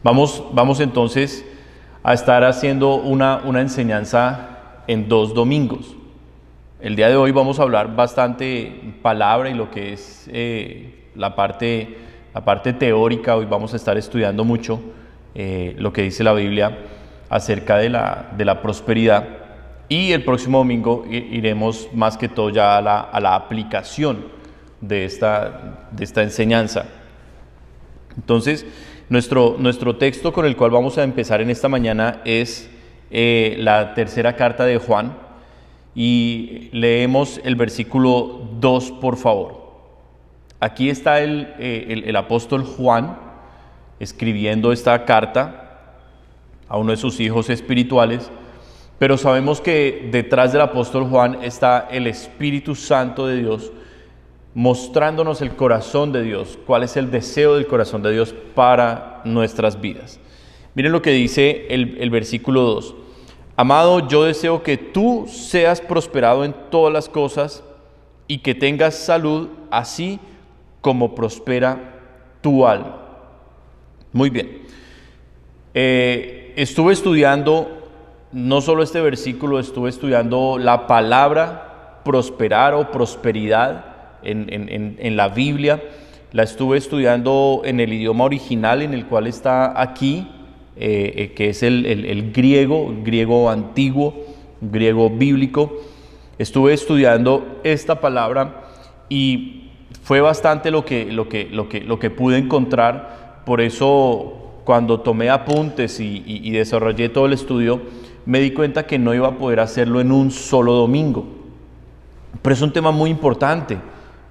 Vamos entonces a estar haciendo una enseñanza en 2 domingos. El día de hoy vamos a hablar bastante palabra y lo que es la parte teórica. Hoy vamos a estar estudiando mucho lo que dice la Biblia acerca de la prosperidad. Y el próximo domingo iremos más que todo ya a la aplicación de esta enseñanza. Entonces, nuestro texto con el cual vamos a empezar en esta mañana es la tercera carta de Juan, y leemos el versículo 2, por favor. Aquí está el apóstol Juan escribiendo esta carta a uno de sus hijos espirituales, pero sabemos que detrás del apóstol Juan está el Espíritu Santo de Dios, mostrándonos el corazón de Dios, cuál es el deseo del corazón de Dios para nuestras vidas. Miren lo que dice el versículo 2. Amado, yo deseo que tú seas prosperado en todas las cosas y que tengas salud, así como prospera tu alma. Muy bien. Estuve estudiando no solo este versículo, estuve estudiando la palabra prosperar o prosperidad en la Biblia. La estuve estudiando en el idioma original en el cual está aquí, que es el griego antiguo, griego bíblico. Estuve estudiando esta palabra y fue bastante lo que pude encontrar. Por eso, cuando tomé apuntes y desarrollé todo el estudio, me di cuenta que no iba a poder hacerlo en un solo domingo. Pero es un tema muy importante,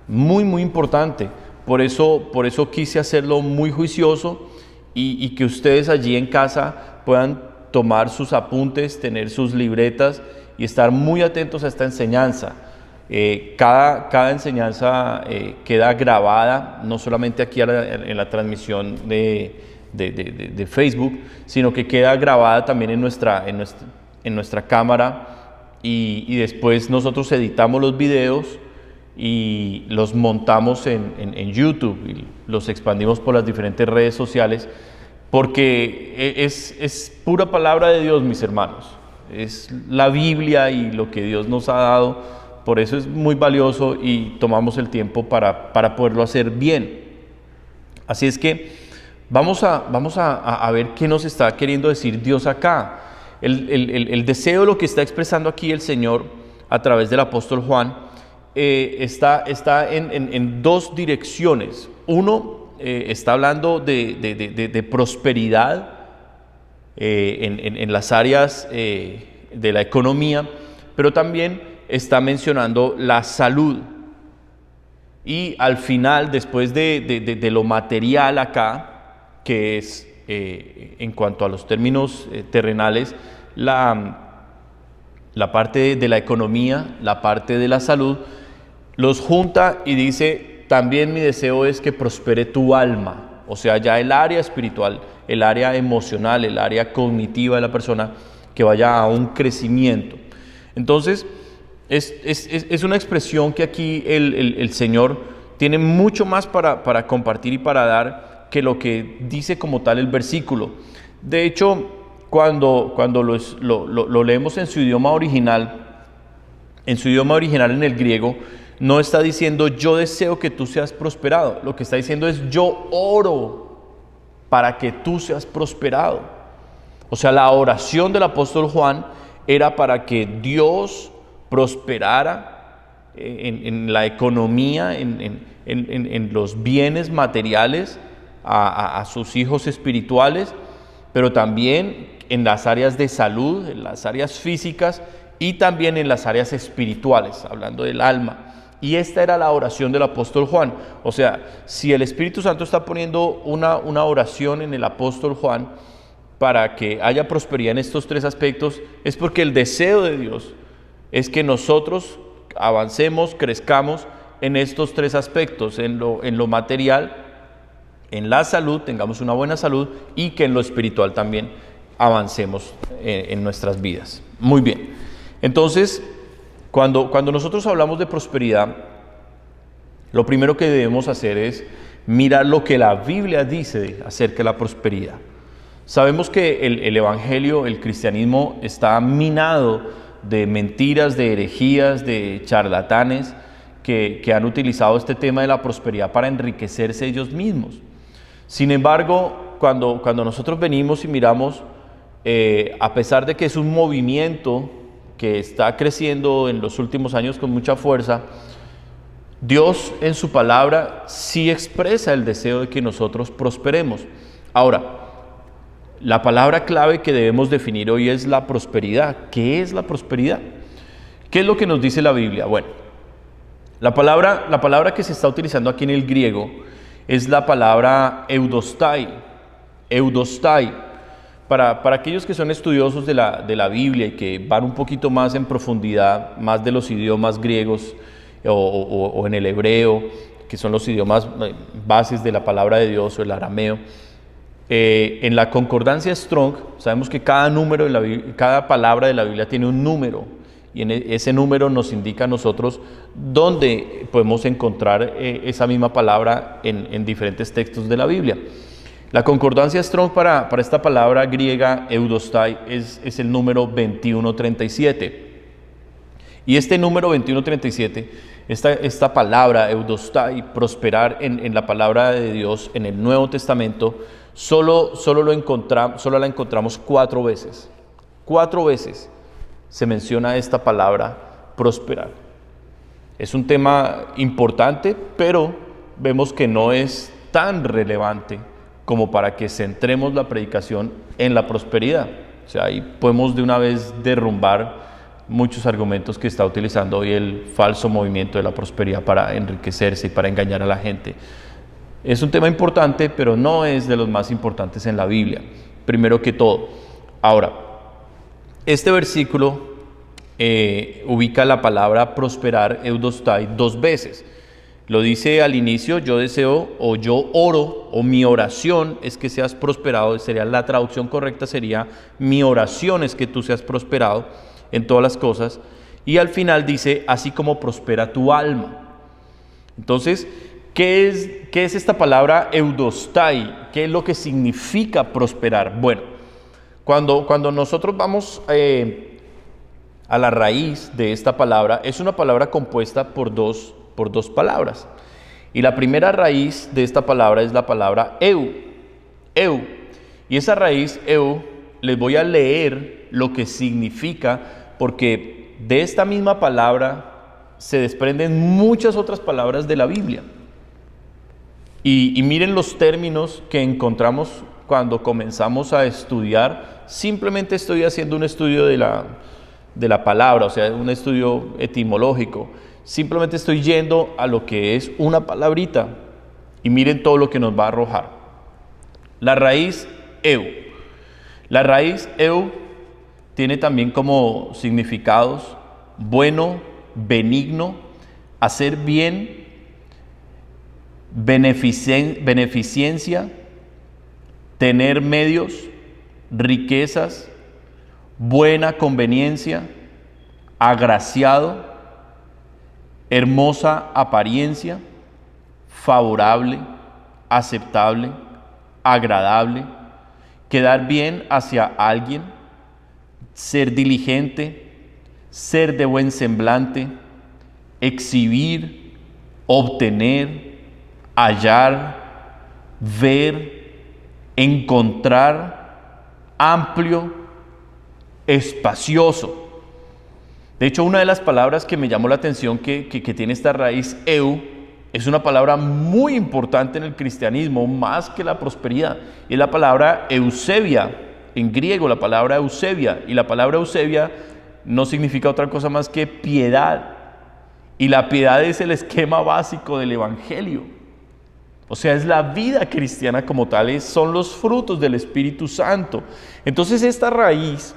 muy importante. Por eso quise hacerlo muy juicioso y que ustedes allí en casa puedan tomar sus apuntes, tener sus libretas y estar muy atentos a esta enseñanza. Cada enseñanza queda grabada, no solamente aquí en la transmisión de Facebook, sino que queda grabada también en nuestra cámara, y después nosotros editamos los videos y los montamos en YouTube y los expandimos por las diferentes redes sociales, porque es pura palabra de Dios, mis hermanos. Es la Biblia y lo que Dios nos ha dado. Por eso es muy valioso y tomamos el tiempo para poderlo hacer bien. Así es que vamos a ver qué nos está queriendo decir Dios acá. El deseo, lo que está expresando aquí el Señor a través del apóstol Juan, está en 2 direcciones. Uno, está hablando de prosperidad en las áreas de la economía, pero también está mencionando la salud. Y al final, después de lo material acá, que es en cuanto a los términos terrenales, la parte de la economía, la parte de la salud, los junta y dice: también mi deseo es que prospere tu alma. O sea, ya el área espiritual, el área emocional, el área cognitiva de la persona, que vaya a un crecimiento. Entonces, es una expresión que aquí el Señor tiene mucho más para compartir y para dar que lo que dice como tal el versículo. De hecho, cuando lo leemos en su idioma original, en el griego, no está diciendo yo deseo que tú seas prosperado. Lo que está diciendo es yo oro para que tú seas prosperado. O sea, la oración del apóstol Juan era para que Dios prosperara en la economía, en los bienes materiales a sus hijos espirituales, pero también en las áreas de salud, en las áreas físicas y también en las áreas espirituales, hablando del alma. Y esta era la oración del apóstol Juan. O sea, si el Espíritu Santo está poniendo una oración en el apóstol Juan para que haya prosperidad en estos 3 aspectos, es porque el deseo de Dios es que nosotros avancemos, crezcamos en estos 3 aspectos: en lo material, en la salud, tengamos una buena salud, y que en lo espiritual también avancemos en nuestras vidas. Muy bien. Entonces, cuando nosotros hablamos de prosperidad, lo primero que debemos hacer es mirar lo que la Biblia dice acerca de la prosperidad. Sabemos que el evangelio, el cristianismo está minado de mentiras, de herejías, de charlatanes que han utilizado este tema de la prosperidad para enriquecerse ellos mismos. Sin embargo, cuando nosotros venimos y miramos, a pesar de que es un movimiento que está creciendo en los últimos años con mucha fuerza, Dios en su palabra sí expresa el deseo de que nosotros prosperemos. Ahora, la palabra clave que debemos definir hoy es la prosperidad. ¿Qué es la prosperidad? ¿Qué es lo que nos dice la Biblia? Bueno, la palabra que se está utilizando aquí en el griego es la palabra eudostai. Eudostai. Para aquellos que son estudiosos de la Biblia y que van un poquito más en profundidad, más de los idiomas griegos o en el hebreo, que son los idiomas bases de la palabra de Dios, o el arameo, en la concordancia Strong sabemos que cada palabra de la Biblia tiene un número, y ese número nos indica a nosotros dónde podemos encontrar esa misma palabra en diferentes textos de la Biblia. La concordancia Strong para esta palabra griega eudostai es el número 2137. Y este número 2137, esta palabra eudostai, prosperar en la palabra de Dios en el Nuevo Testamento, solo la encontramos 4 veces. 4 veces se menciona esta palabra prosperar. Es un tema importante, pero vemos que no es tan relevante como para que centremos la predicación en la prosperidad. O sea, ahí podemos de una vez derrumbar muchos argumentos que está utilizando hoy el falso movimiento de la prosperidad para enriquecerse y para engañar a la gente. Es un tema importante, pero no es de los más importantes en la Biblia, primero que todo. Ahora, este versículo ubica la palabra prosperar, eudostai, 2 veces. Lo dice al inicio: yo deseo, o yo oro, o mi oración es que seas prosperado. La traducción correcta sería: mi oración es que tú seas prosperado en todas las cosas. Y al final dice: así como prospera tu alma. Entonces, ¿qué es esta palabra eudostai? ¿Qué es lo que significa prosperar? Bueno, cuando nosotros vamos a la raíz de esta palabra, es una palabra compuesta por dos palabras. Y la primera raíz de esta palabra es la palabra eu. Y esa raíz eu, les voy a leer lo que significa, porque de esta misma palabra se desprenden muchas otras palabras de la Biblia. Y miren los términos que encontramos cuando comenzamos a estudiar. Simplemente estoy haciendo un estudio de la palabra, o sea, un estudio etimológico. Simplemente estoy yendo a lo que es una palabrita, y miren todo lo que nos va a arrojar. La raíz eu. La raíz eu tiene también como significados: bueno, benigno, hacer bien, beneficencia, tener medios, riquezas, buena conveniencia, agraciado, hermosa apariencia, favorable, aceptable, agradable, quedar bien hacia alguien, ser diligente, ser de buen semblante, exhibir, obtener, hallar, ver, encontrar, amplio, espacioso. De hecho, una de las palabras que me llamó la atención que tiene esta raíz eu, es una palabra muy importante en el cristianismo, más que la prosperidad. Es la palabra eusebia, en griego, la palabra eusebia. Y la palabra eusebia no significa otra cosa más que piedad. Y la piedad es el esquema básico del evangelio. O sea, es la vida cristiana como tal, son los frutos del Espíritu Santo. Entonces, esta raíz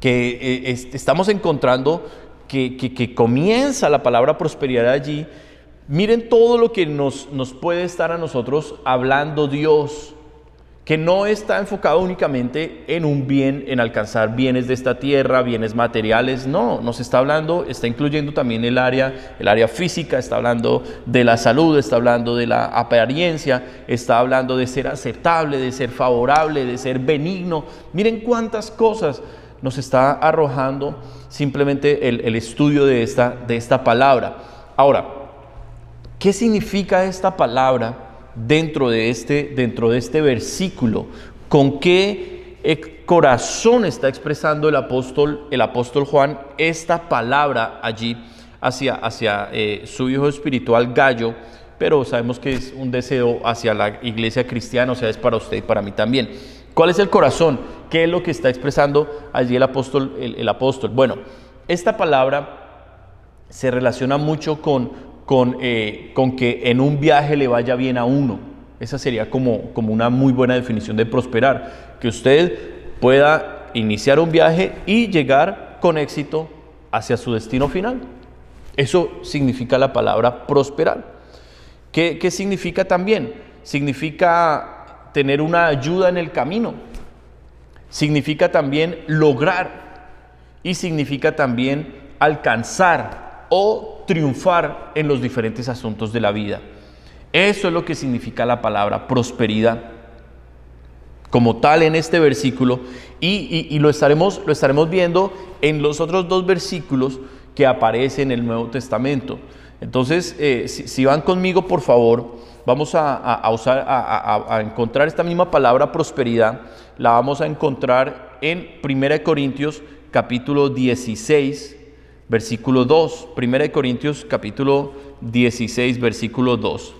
que estamos encontrando, que comienza la palabra prosperidad allí, miren todo lo que nos puede estar a nosotros hablando Dios, que no está enfocado únicamente en un bien, en alcanzar bienes de esta tierra, bienes materiales. No, nos está hablando, está incluyendo también el área física, está hablando de la salud, está hablando de la apariencia, está hablando de ser aceptable, de ser favorable, de ser benigno. Miren cuántas cosas nos está arrojando simplemente el estudio de esta palabra. Ahora, ¿qué significa esta palabra dentro de este versículo? ¿Con qué corazón está expresando el apóstol Juan esta palabra allí hacia su hijo espiritual Gayo? Pero sabemos que es un deseo hacia la iglesia cristiana, o sea, es para usted y para mí también. ¿Cuál es el corazón? ¿Qué es lo que está expresando allí el apóstol? Bueno, esta palabra se relaciona mucho con que en un viaje le vaya bien a uno. Esa sería como una muy buena definición de prosperar, que usted pueda iniciar un viaje y llegar con éxito hacia su destino final. Eso significa la palabra prosperar. ¿Qué significa también? Significa tener una ayuda en el camino, significa también lograr y significa también alcanzar o triunfar en los diferentes asuntos de la vida. Eso es lo que significa la palabra prosperidad como tal en este versículo, y lo estaremos viendo en los otros dos versículos que aparecen en el Nuevo Testamento. Entonces, si van conmigo, por favor, vamos a encontrar esta misma palabra prosperidad. La vamos a encontrar en 1 Corintios capítulo 16, versículo 2. 1 Corintios capítulo 16, versículo 2.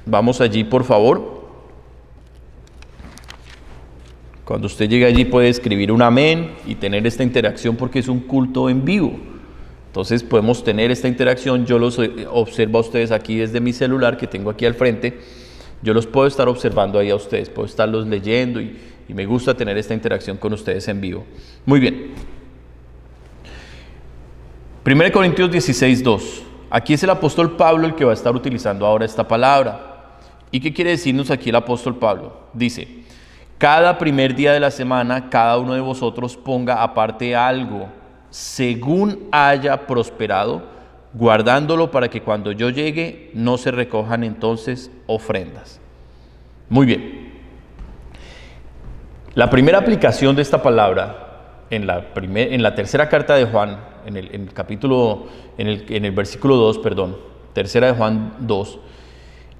Vamos allí, por favor. Cuando usted llegue allí puede escribir un amén y tener esta interacción, porque es un culto en vivo. Entonces podemos tener esta interacción. Yo los observo a ustedes aquí desde mi celular que tengo aquí al frente. Yo los puedo estar observando ahí a ustedes, puedo estarlos leyendo y me gusta tener esta interacción con ustedes en vivo. Muy bien. 1 Corintios 16, 2. Aquí es el apóstol Pablo el que va a estar utilizando ahora esta palabra. ¿Y qué quiere decirnos aquí el apóstol Pablo? Dice: cada primer día de la semana, cada uno de vosotros ponga aparte algo, según haya prosperado, guardándolo para que cuando yo llegue no se recojan entonces ofrendas. Muy bien. La primera aplicación de esta palabra en la tercera carta de Juan, en el versículo 2, tercera de Juan 2,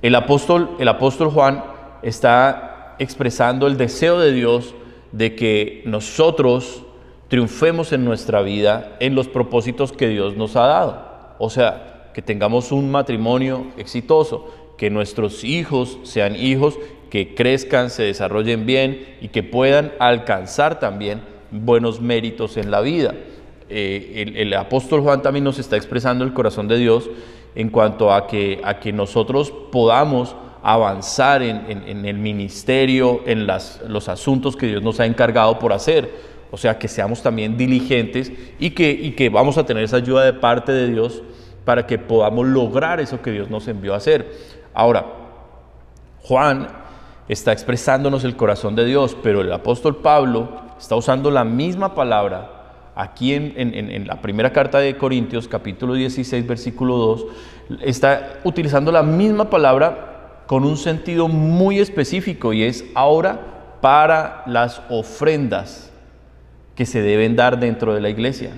el apóstol Juan está expresando el deseo de Dios de que nosotros triunfemos en nuestra vida en los propósitos que Dios nos ha dado. O sea, que tengamos un matrimonio exitoso, que nuestros hijos sean hijos que crezcan, se desarrollen bien y que puedan alcanzar también buenos méritos en la vida. El apóstol Juan también nos está expresando el corazón de Dios en cuanto a que nosotros podamos avanzar en el ministerio, en los asuntos que Dios nos ha encargado por hacer. O sea, que seamos también diligentes y que vamos a tener esa ayuda de parte de Dios para que podamos lograr eso que Dios nos envió a hacer. Ahora, Juan está expresándonos el corazón de Dios, pero el apóstol Pablo está usando la misma palabra aquí en la primera carta de Corintios, capítulo 16, versículo 2, está utilizando la misma palabra con un sentido muy específico, y es ahora para las ofrendas que se deben dar dentro de la iglesia.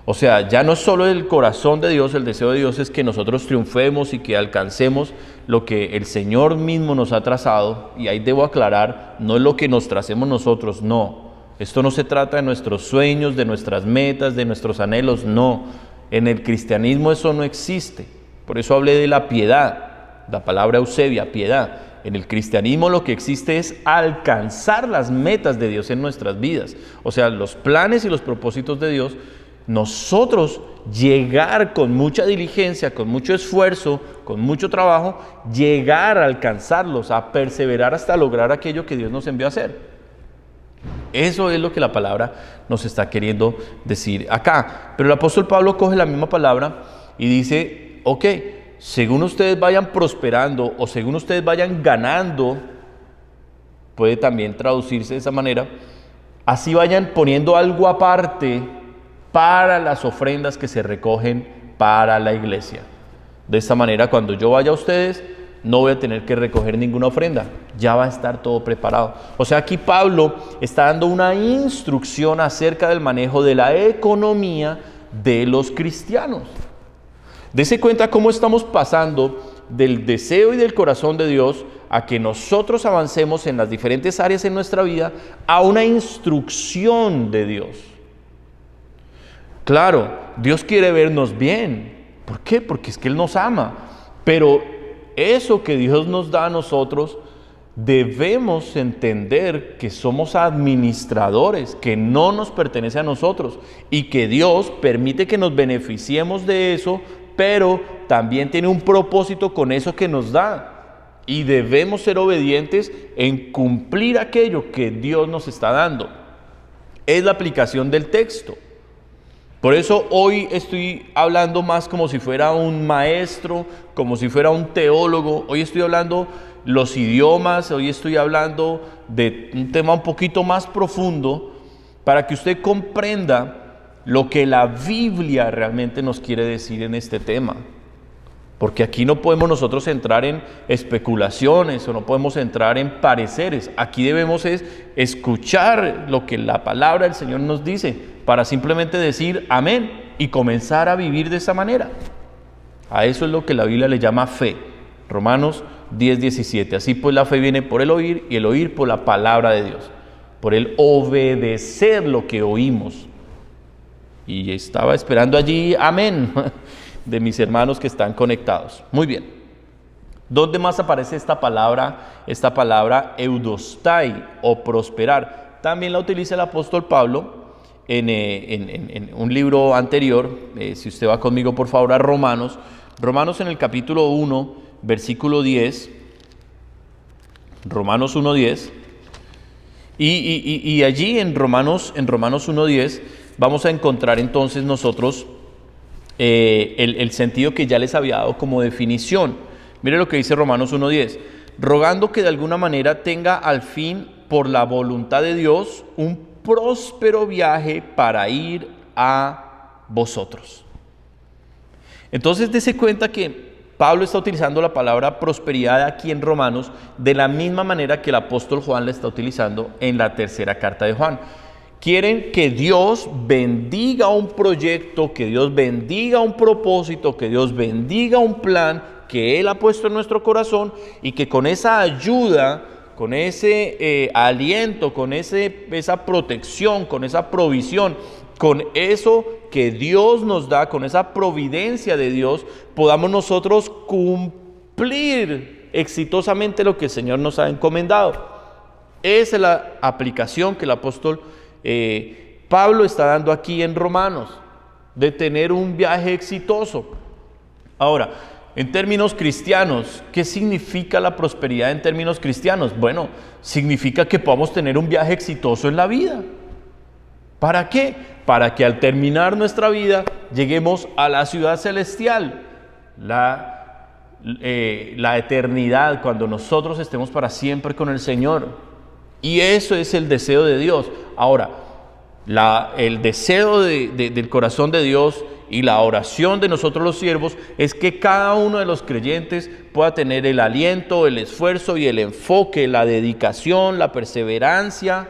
O sea, ya no solo el corazón de Dios, el deseo de Dios es que nosotros triunfemos y que alcancemos lo que el Señor mismo nos ha trazado, y ahí debo aclarar, no es lo que nos tracemos nosotros, no. Esto no se trata de nuestros sueños, de nuestras metas, de nuestros anhelos, no. En el cristianismo eso no existe. Por eso hablé de la piedad, la palabra eusebia, piedad. En el cristianismo lo que existe es alcanzar las metas de Dios en nuestras vidas. O sea, los planes y los propósitos de Dios, nosotros llegar con mucha diligencia, con mucho esfuerzo, con mucho trabajo, llegar a alcanzarlos, a perseverar hasta lograr aquello que Dios nos envió a hacer. Eso es lo que la palabra nos está queriendo decir acá. Pero el apóstol Pablo coge la misma palabra y dice: ok, según ustedes vayan prosperando o según ustedes vayan ganando, puede también traducirse de esa manera, así vayan poniendo algo aparte para las ofrendas que se recogen para la iglesia. De esta manera, cuando yo vaya a ustedes, no voy a tener que recoger ninguna ofrenda, ya va a estar todo preparado. O sea, aquí Pablo está dando una instrucción acerca del manejo de la economía de los cristianos. Dese cuenta cómo estamos pasando del deseo y del corazón de Dios a que nosotros avancemos en las diferentes áreas en nuestra vida a una instrucción de Dios. Claro, Dios quiere vernos bien. ¿Por qué? Porque es que Él nos ama. Pero eso que Dios nos da a nosotros, debemos entender que somos administradores, que no nos pertenece a nosotros y que Dios permite que nos beneficiemos de eso, pero también tiene un propósito con eso que nos da. Y debemos ser obedientes en cumplir aquello que Dios nos está dando. Es la aplicación del texto. Por eso hoy estoy hablando más como si fuera un maestro, como si fuera un teólogo. Hoy estoy hablando los idiomas, hoy estoy hablando de un tema un poquito más profundo para que usted comprenda lo que la Biblia realmente nos quiere decir en este tema. Porque aquí no podemos nosotros entrar en especulaciones o no podemos entrar en pareceres. Aquí debemos escuchar lo que la palabra del Señor nos dice para simplemente decir amén y comenzar a vivir de esa manera. A eso es lo que la Biblia le llama fe. Romanos 10:17. Así pues la fe viene por el oír y el oír por la palabra de Dios. Por el obedecer lo que oímos. Y estaba esperando allí amén de mis hermanos que están conectados. Muy bien. ¿Dónde más aparece esta palabra? Esta palabra eudostai o prosperar. También la utiliza el apóstol Pablo en un libro anterior. Si usted va conmigo por favor a Romanos en el capítulo 1, versículo 10. Romanos 1:10. Y allí en Romanos 1:10 vamos a encontrar entonces nosotros el sentido que ya les había dado como definición. Mire lo que dice Romanos 1:10. Rogando que de alguna manera tenga al fin, por la voluntad de Dios, un próspero viaje para ir a vosotros. Entonces dése cuenta que Pablo está utilizando la palabra prosperidad aquí en Romanos de la misma manera que el apóstol Juan la está utilizando en la tercera carta de Juan. Quieren que Dios bendiga un proyecto, que Dios bendiga un propósito, que Dios bendiga un plan que Él ha puesto en nuestro corazón y que con esa ayuda, con ese aliento, con esa protección, con esa provisión, con eso que Dios nos da, con esa providencia de Dios, podamos nosotros cumplir exitosamente lo que el Señor nos ha encomendado. Esa es la aplicación que el apóstol Pablo está dando aquí en Romanos, de tener un viaje exitoso. Ahora, en términos cristianos, ¿qué significa la prosperidad en términos cristianos? Bueno, significa que podamos tener un viaje exitoso en la vida. ¿Para qué? Para que al terminar nuestra vida lleguemos a la ciudad celestial, la eternidad, cuando nosotros estemos para siempre con el Señor. Y eso es el deseo de Dios. Ahora, el deseo del corazón de Dios y la oración de nosotros los siervos es que cada uno de los creyentes pueda tener el aliento, el esfuerzo y el enfoque, la dedicación, la perseverancia,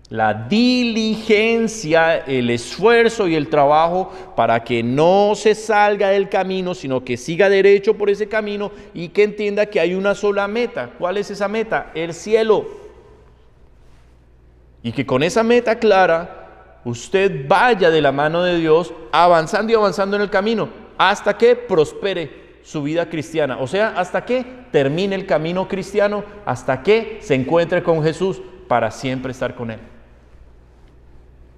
la diligencia, el esfuerzo y el trabajo para que no se salga del camino, sino que siga derecho por ese camino y que entienda que hay una sola meta. ¿Cuál es esa meta? El cielo. Y que con esa meta clara, usted vaya de la mano de Dios, avanzando y avanzando en el camino, hasta que prospere su vida cristiana. O sea, hasta que termine el camino cristiano, hasta que se encuentre con Jesús, para siempre estar con Él.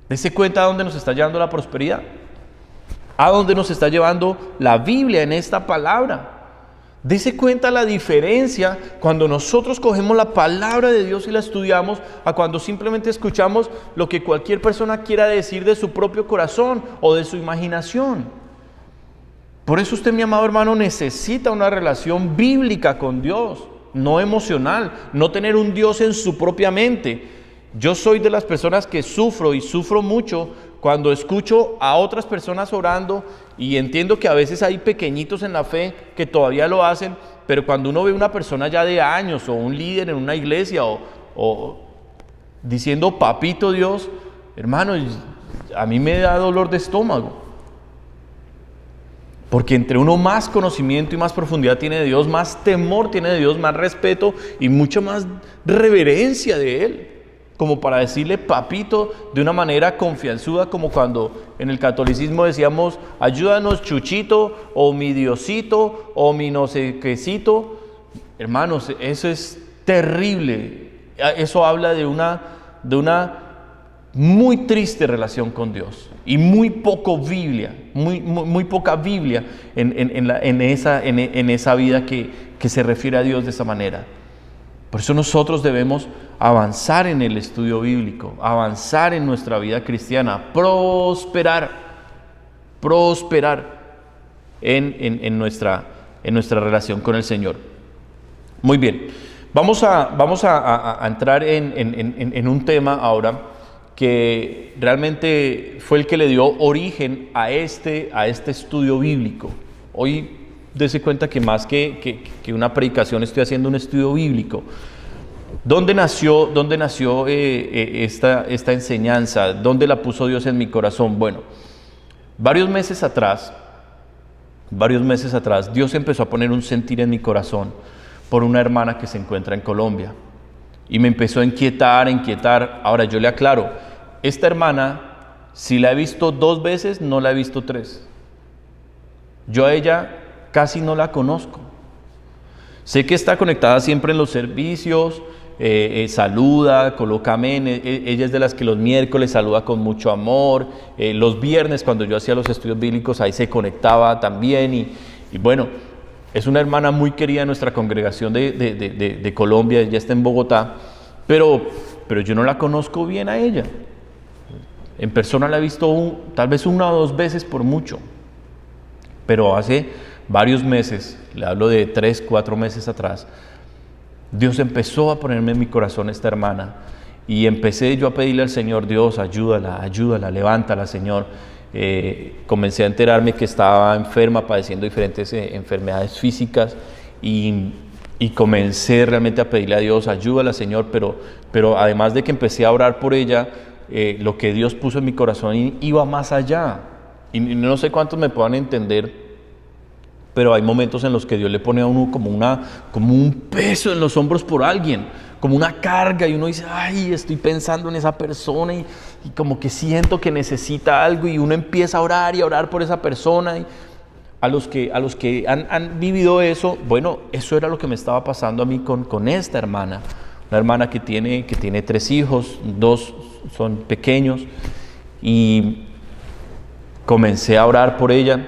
Dese cuenta a dónde nos está llevando la prosperidad, a dónde nos está llevando la Biblia en esta palabra. Dese cuenta la diferencia cuando nosotros cogemos la palabra de Dios y la estudiamos a cuando simplemente escuchamos lo que cualquier persona quiera decir de su propio corazón o de su imaginación. Por eso usted, mi amado hermano, necesita una relación bíblica con Dios, no emocional, no tener un Dios en su propia mente. Yo soy de las personas que sufro y sufro mucho cuando escucho a otras personas orando y entiendo que a veces hay pequeñitos en la fe que todavía lo hacen, pero cuando uno ve una persona ya de años o un líder en una iglesia o diciendo papito Dios, hermano, a mí me da dolor de estómago. Porque entre uno más conocimiento y más profundidad tiene de Dios, más temor tiene de Dios, más respeto y mucha más reverencia de Él. Como para decirle papito de una manera confianzuda, como cuando en el catolicismo decíamos, ayúdanos Chuchito, o mi Diosito, o mi no sé quécito. Hermanos, eso es terrible. Eso habla de una muy triste relación con Dios y muy poca Biblia en esa vida que se refiere a Dios de esa manera. Por eso nosotros debemos avanzar en el estudio bíblico, avanzar en nuestra vida cristiana, prosperar en nuestra relación con el Señor. Muy bien, vamos a entrar en un tema ahora que realmente fue el que le dio origen a este estudio bíblico. Hoy dése cuenta que más que una predicación estoy haciendo un estudio bíblico. ¿Dónde nació esta enseñanza? ¿Dónde la puso Dios en mi corazón? Bueno, varios meses atrás, Dios empezó a poner un sentir en mi corazón por una hermana que se encuentra en Colombia. Y me empezó a inquietar. Ahora yo le aclaro, esta hermana, si la he visto 2 veces, no la he visto 3. Yo a ella casi no la conozco. Sé que está conectada siempre en los servicios, saluda, coloca amén. Ella es de las que los miércoles saluda con mucho amor. Los viernes, cuando yo hacía los estudios bíblicos, ahí se conectaba también. Y bueno, es una hermana muy querida en nuestra congregación de Colombia. Ella está en Bogotá, pero yo no la conozco bien a ella. En persona la he visto tal vez 1 o 2 veces por mucho, pero hace varios meses, le hablo de 3, 4 meses atrás, Dios empezó a ponerme en mi corazón esta hermana y empecé yo a pedirle al Señor, Dios, ayúdala, levántala, Señor. Comencé a enterarme que estaba enferma, padeciendo diferentes enfermedades físicas y comencé realmente a pedirle a Dios, ayúdala, Señor, pero además de que empecé a orar por ella, lo que Dios puso en mi corazón iba más allá. Y no sé cuántos me puedan entender, pero hay momentos en los que Dios le pone a uno como un peso en los hombros por alguien, como una carga, y uno dice, ay, estoy pensando en esa persona y como que siento que necesita algo, y uno empieza a orar y a orar por esa persona. Y a los que han vivido eso, bueno, eso era lo que me estaba pasando a mí con esta hermana, una hermana que tiene 3 hijos, 2 son pequeños, y comencé a orar por ella.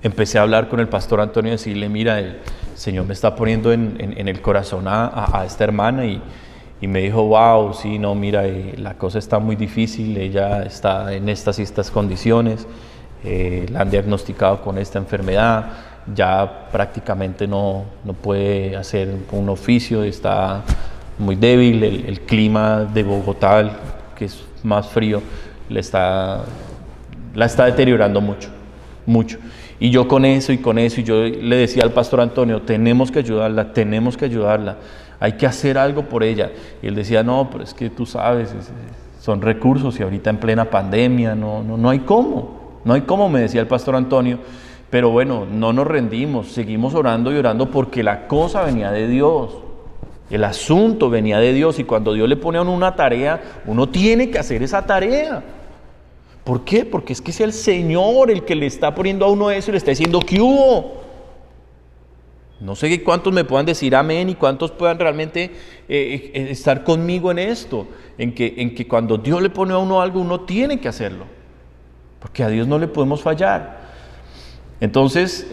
Empecé a hablar con el pastor Antonio y decirle, mira, el Señor me está poniendo en el corazón a esta hermana, y me dijo, wow, sí, no, mira, la cosa está muy difícil, ella está en estas condiciones, la han diagnosticado con esta enfermedad, ya prácticamente no puede hacer un oficio, está muy débil, el clima de Bogotá, que es más frío, la está deteriorando mucho. Y yo con eso, y yo le decía al pastor Antonio, tenemos que ayudarla, hay que hacer algo por ella. Y él decía, no, pero es que tú sabes, son recursos, y ahorita en plena pandemia, no hay cómo, me decía el pastor Antonio. Pero bueno, no nos rendimos, seguimos orando y orando, porque la cosa venía de Dios, el asunto venía de Dios, y cuando Dios le pone a uno una tarea, uno tiene que hacer esa tarea. ¿Por qué? Porque es que es el Señor el que le está poniendo a uno eso y le está diciendo, ¿qué hubo? No sé cuántos me puedan decir amén y cuántos puedan realmente estar conmigo en esto, en que cuando Dios le pone a uno algo, uno tiene que hacerlo, porque a Dios no le podemos fallar. Entonces,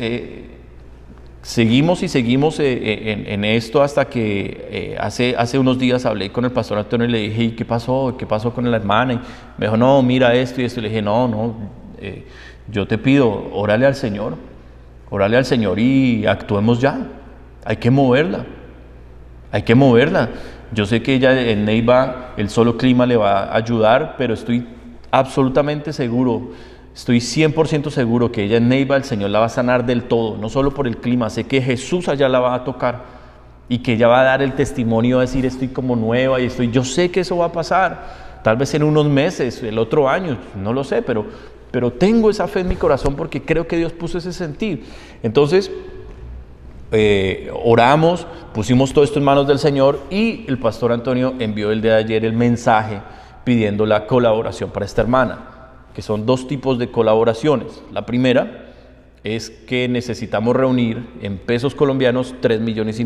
seguimos en esto hasta que hace unos días hablé con el pastor Antonio y le dije, ¿qué pasó con la hermana? Y me dijo, no, mira esto y esto. Y le dije, no, Yo te pido, órale al Señor y actuemos ya. Hay que moverla. Yo sé que ella en Neiva, el solo clima le va a ayudar, pero estoy absolutamente seguro, estoy 100% seguro que ella en Neiva el Señor la va a sanar del todo, no solo por el clima, sé que Jesús allá la va a tocar y que ella va a dar el testimonio, va a decir estoy como nueva y yo sé que eso va a pasar, tal vez en unos meses, el otro año, no lo sé, pero tengo esa fe en mi corazón porque creo que Dios puso ese sentir. Entonces, oramos, pusimos todo esto en manos del Señor y el pastor Antonio envió el día de ayer el mensaje pidiendo la colaboración para esta hermana, que son dos tipos de colaboraciones. La primera es que necesitamos reunir en pesos colombianos 3,5 millones.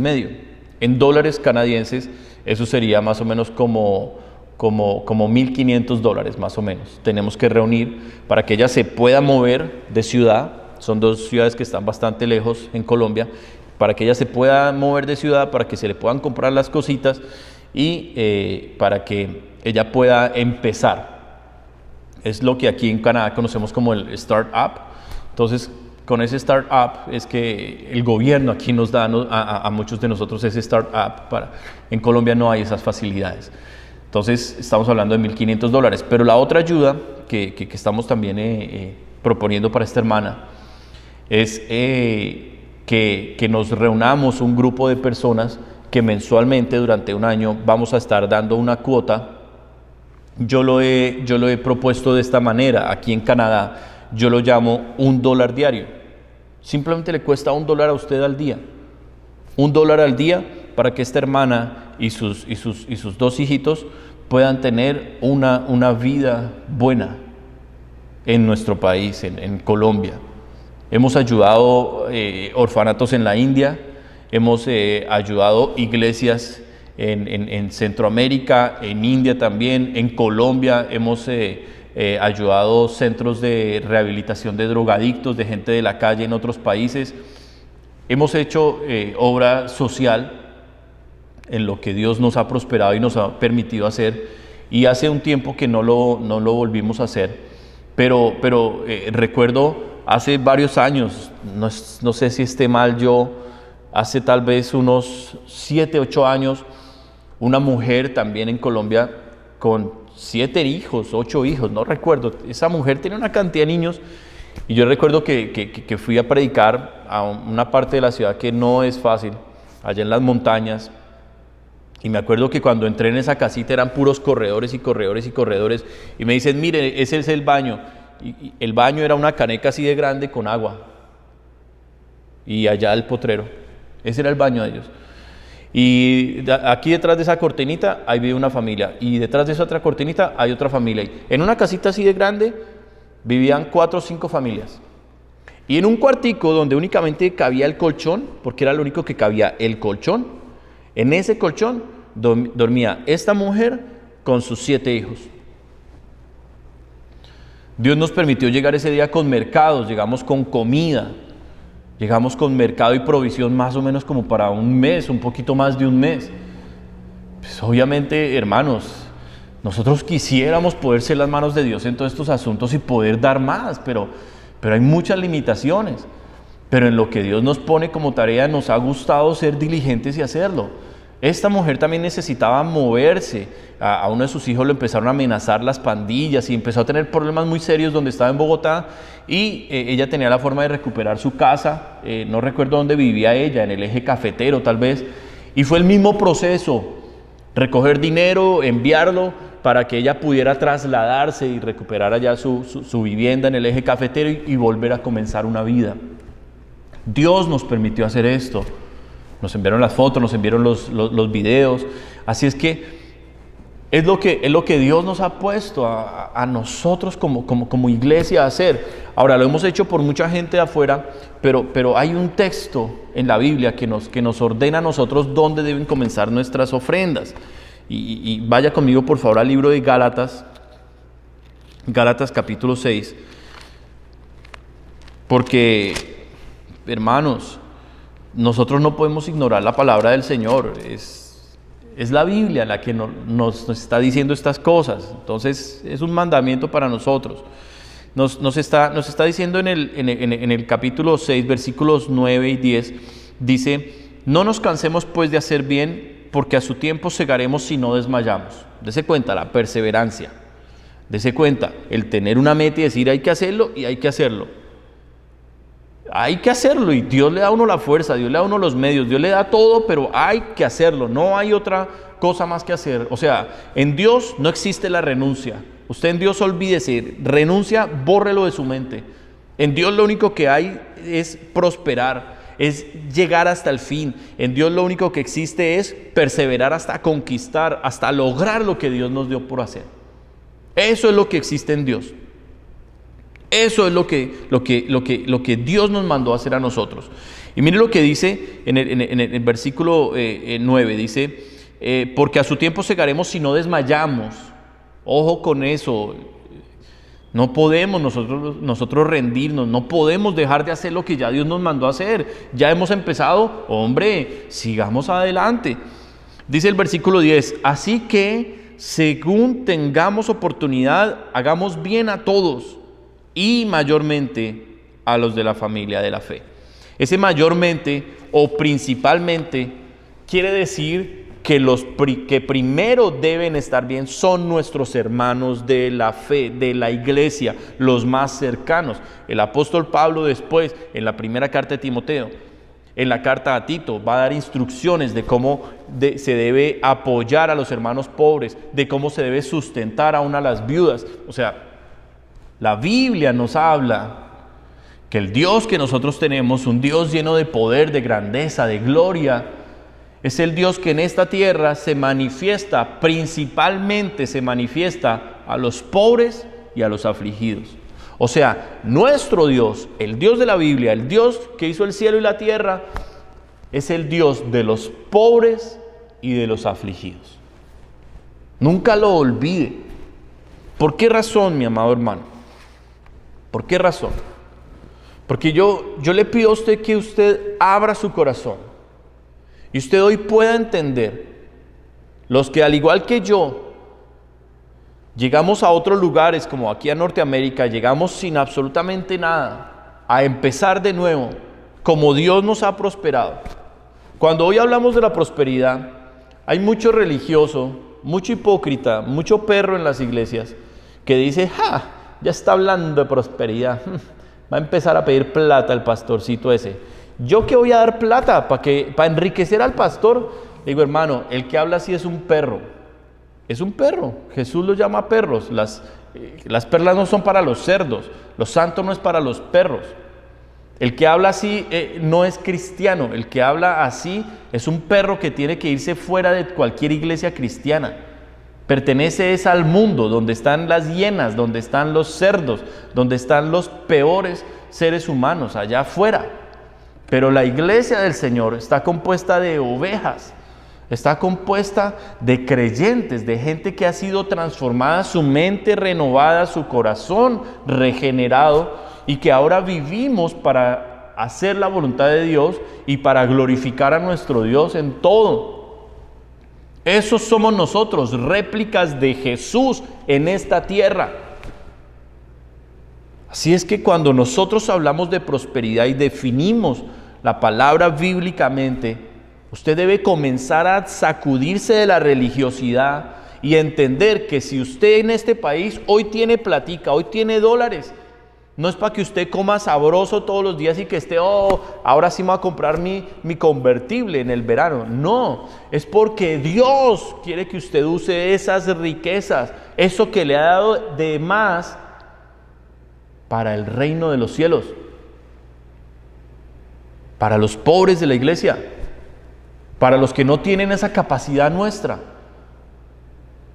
En dólares canadienses eso sería más o menos como $1,500 más o menos. Tenemos que reunir para que ella se pueda mover de ciudad. Son dos ciudades que están bastante lejos en Colombia, para que ella se pueda mover de ciudad, para que se le puedan comprar las cositas y para que ella pueda empezar. Es lo que aquí en Canadá conocemos como el startup. Entonces, con ese startup es que el gobierno aquí nos da a muchos de nosotros ese startup. En Colombia no hay esas facilidades. Entonces, estamos hablando de $1,500. Pero la otra ayuda que estamos también proponiendo para esta hermana es que nos reunamos un grupo de personas que mensualmente durante un año vamos a estar dando una cuota. Yo lo he propuesto de esta manera. Aquí en Canadá yo lo llamo $1 diario. Simplemente le cuesta $1 a usted al día. $1 al día para que esta hermana y sus 2 hijitos puedan tener una vida buena en nuestro país, en Colombia. Hemos ayudado orfanatos en la India, hemos ayudado iglesias en Centroamérica, en India también, en Colombia hemos ayudado centros de rehabilitación de drogadictos, de gente de la calle en otros países. Hemos hecho obra social en lo que Dios nos ha prosperado y nos ha permitido hacer, y hace un tiempo que no lo volvimos a hacer, pero recuerdo hace varios años, no sé si esté mal yo, hace tal vez unos 7, 8 años, una mujer también en Colombia con 7 hijos, 8 hijos, no recuerdo, esa mujer tenía una cantidad de niños, y yo recuerdo que fui a predicar a una parte de la ciudad que no es fácil, allá en las montañas, y me acuerdo que cuando entré en esa casita eran puros corredores, y me dicen, mire, ese es el baño. Y el baño era una caneca así de grande con agua, y allá el potrero, ese era el baño de ellos. Y aquí detrás de esa cortinita ahí vive una familia, y detrás de esa otra cortinita hay otra familia. En una casita así de grande vivían 4 o 5 familias, y en un cuartico donde únicamente cabía el colchón, porque era lo único que cabía, el colchón, en ese colchón dormía esta mujer con sus 7 hijos. Dios nos permitió llegar ese día con mercados, llegamos con comida, llegamos con mercado y provisión más o menos como para un mes, un poquito más de un mes. Pues obviamente, hermanos, nosotros quisiéramos poder ser las manos de Dios en todos estos asuntos y poder dar más, pero hay muchas limitaciones. Pero en lo que Dios nos pone como tarea nos ha gustado ser diligentes y hacerlo. Esta mujer también necesitaba moverse. A uno de sus hijos lo empezaron a amenazar las pandillas y empezó a tener problemas muy serios donde estaba en Bogotá, y ella tenía la forma de recuperar su casa. No recuerdo dónde vivía ella, en el eje cafetero tal vez, y fue el mismo proceso, recoger dinero, enviarlo para que ella pudiera trasladarse y recuperar allá su vivienda en el eje cafetero y volver a comenzar una vida. Dios nos permitió hacer esto. Nos enviaron las fotos, nos enviaron los videos. Así es que es lo que Dios nos ha puesto a nosotros como iglesia a hacer. Ahora, lo hemos hecho por mucha gente de afuera, pero hay un texto en la Biblia que nos ordena a nosotros dónde deben comenzar nuestras ofrendas. Y vaya conmigo, por favor, al libro de Gálatas capítulo 6. Porque, hermanos, nosotros no podemos ignorar la palabra del Señor. Es la Biblia la que nos está diciendo estas cosas. Entonces es un mandamiento para nosotros. Nos está diciendo en el capítulo 6, versículos 9 y 10, dice: no nos cansemos pues de hacer bien, porque a su tiempo segaremos si no desmayamos. Dese cuenta, la perseverancia. Dese cuenta, el tener una meta y decir hay que hacerlo y hay que hacerlo. Hay que hacerlo y Dios le da a uno la fuerza, Dios le da a uno los medios, Dios le da todo, pero hay que hacerlo, no hay otra cosa más que hacer. O sea, en Dios no existe la renuncia. Usted en Dios olvídese, renuncia, bórrelo de su mente. En Dios lo único que hay es prosperar, es llegar hasta el fin. En Dios lo único que existe es perseverar hasta conquistar, hasta lograr lo que Dios nos dio por hacer. Eso es lo que existe en Dios. Eso es lo que Dios nos mandó a hacer a nosotros. Y mire lo que dice en el versículo 9, dice, porque a su tiempo segaremos si no desmayamos. Ojo con eso. No podemos nosotros rendirnos, no podemos dejar de hacer lo que ya Dios nos mandó a hacer. Ya hemos empezado, hombre, sigamos adelante. Dice el versículo 10, así que según tengamos oportunidad, hagamos bien a todos y mayormente a los de la familia de la fe. Ese mayormente o principalmente quiere decir que los que primero deben estar bien son nuestros hermanos de la fe, de la iglesia, los más cercanos. El apóstol Pablo después, en la primera carta de Timoteo, en la carta a Tito, va a dar instrucciones de cómo se debe apoyar a los hermanos pobres, de cómo se debe sustentar aún a las viudas. O sea, la Biblia nos habla que el Dios que nosotros tenemos, un Dios lleno de poder, de grandeza, de gloria, es el Dios que en esta tierra se manifiesta, principalmente se manifiesta a los pobres y a los afligidos. O sea, nuestro Dios, el Dios de la Biblia, el Dios que hizo el cielo y la tierra, es el Dios de los pobres y de los afligidos. Nunca lo olvide. ¿Por qué razón, mi amado hermano? ¿Por qué razón? Porque yo le pido a usted que usted abra su corazón y usted hoy pueda entender, los que al igual que yo, llegamos a otros lugares como aquí a Norteamérica, llegamos sin absolutamente nada, a empezar de nuevo, como Dios nos ha prosperado. Cuando hoy hablamos de la prosperidad, hay mucho religioso, mucho hipócrita, mucho perro en las iglesias, que dice, ya está hablando de prosperidad, va a empezar a pedir plata el pastorcito ese. ¿Yo qué voy a dar plata para enriquecer al pastor? Le digo, hermano, el que habla así es un perro. Es un perro. Jesús los llama perros. Las perlas no son para los cerdos. Lo santo no es para los perros. El que habla así no es cristiano. El que habla así es un perro que tiene que irse fuera de cualquier iglesia cristiana. Pertenece al mundo donde están las hienas, donde están los cerdos, donde están los peores seres humanos, allá afuera. Pero la iglesia del Señor está compuesta de ovejas, está compuesta de creyentes, de gente que ha sido transformada, su mente renovada, su corazón regenerado y que ahora vivimos para hacer la voluntad de Dios y para glorificar a nuestro Dios en todo. Esos somos nosotros, réplicas de Jesús en esta tierra. Así es que cuando nosotros hablamos de prosperidad y definimos la palabra bíblicamente, usted debe comenzar a sacudirse de la religiosidad y entender que si usted en este país hoy tiene platica, hoy tiene dólares, no es para que usted coma sabroso todos los días y que esté, ahora sí me voy a comprar mi convertible en el verano. No, es porque Dios quiere que usted use esas riquezas, eso que le ha dado de más para el reino de los cielos, para los pobres de la iglesia, para los que no tienen esa capacidad nuestra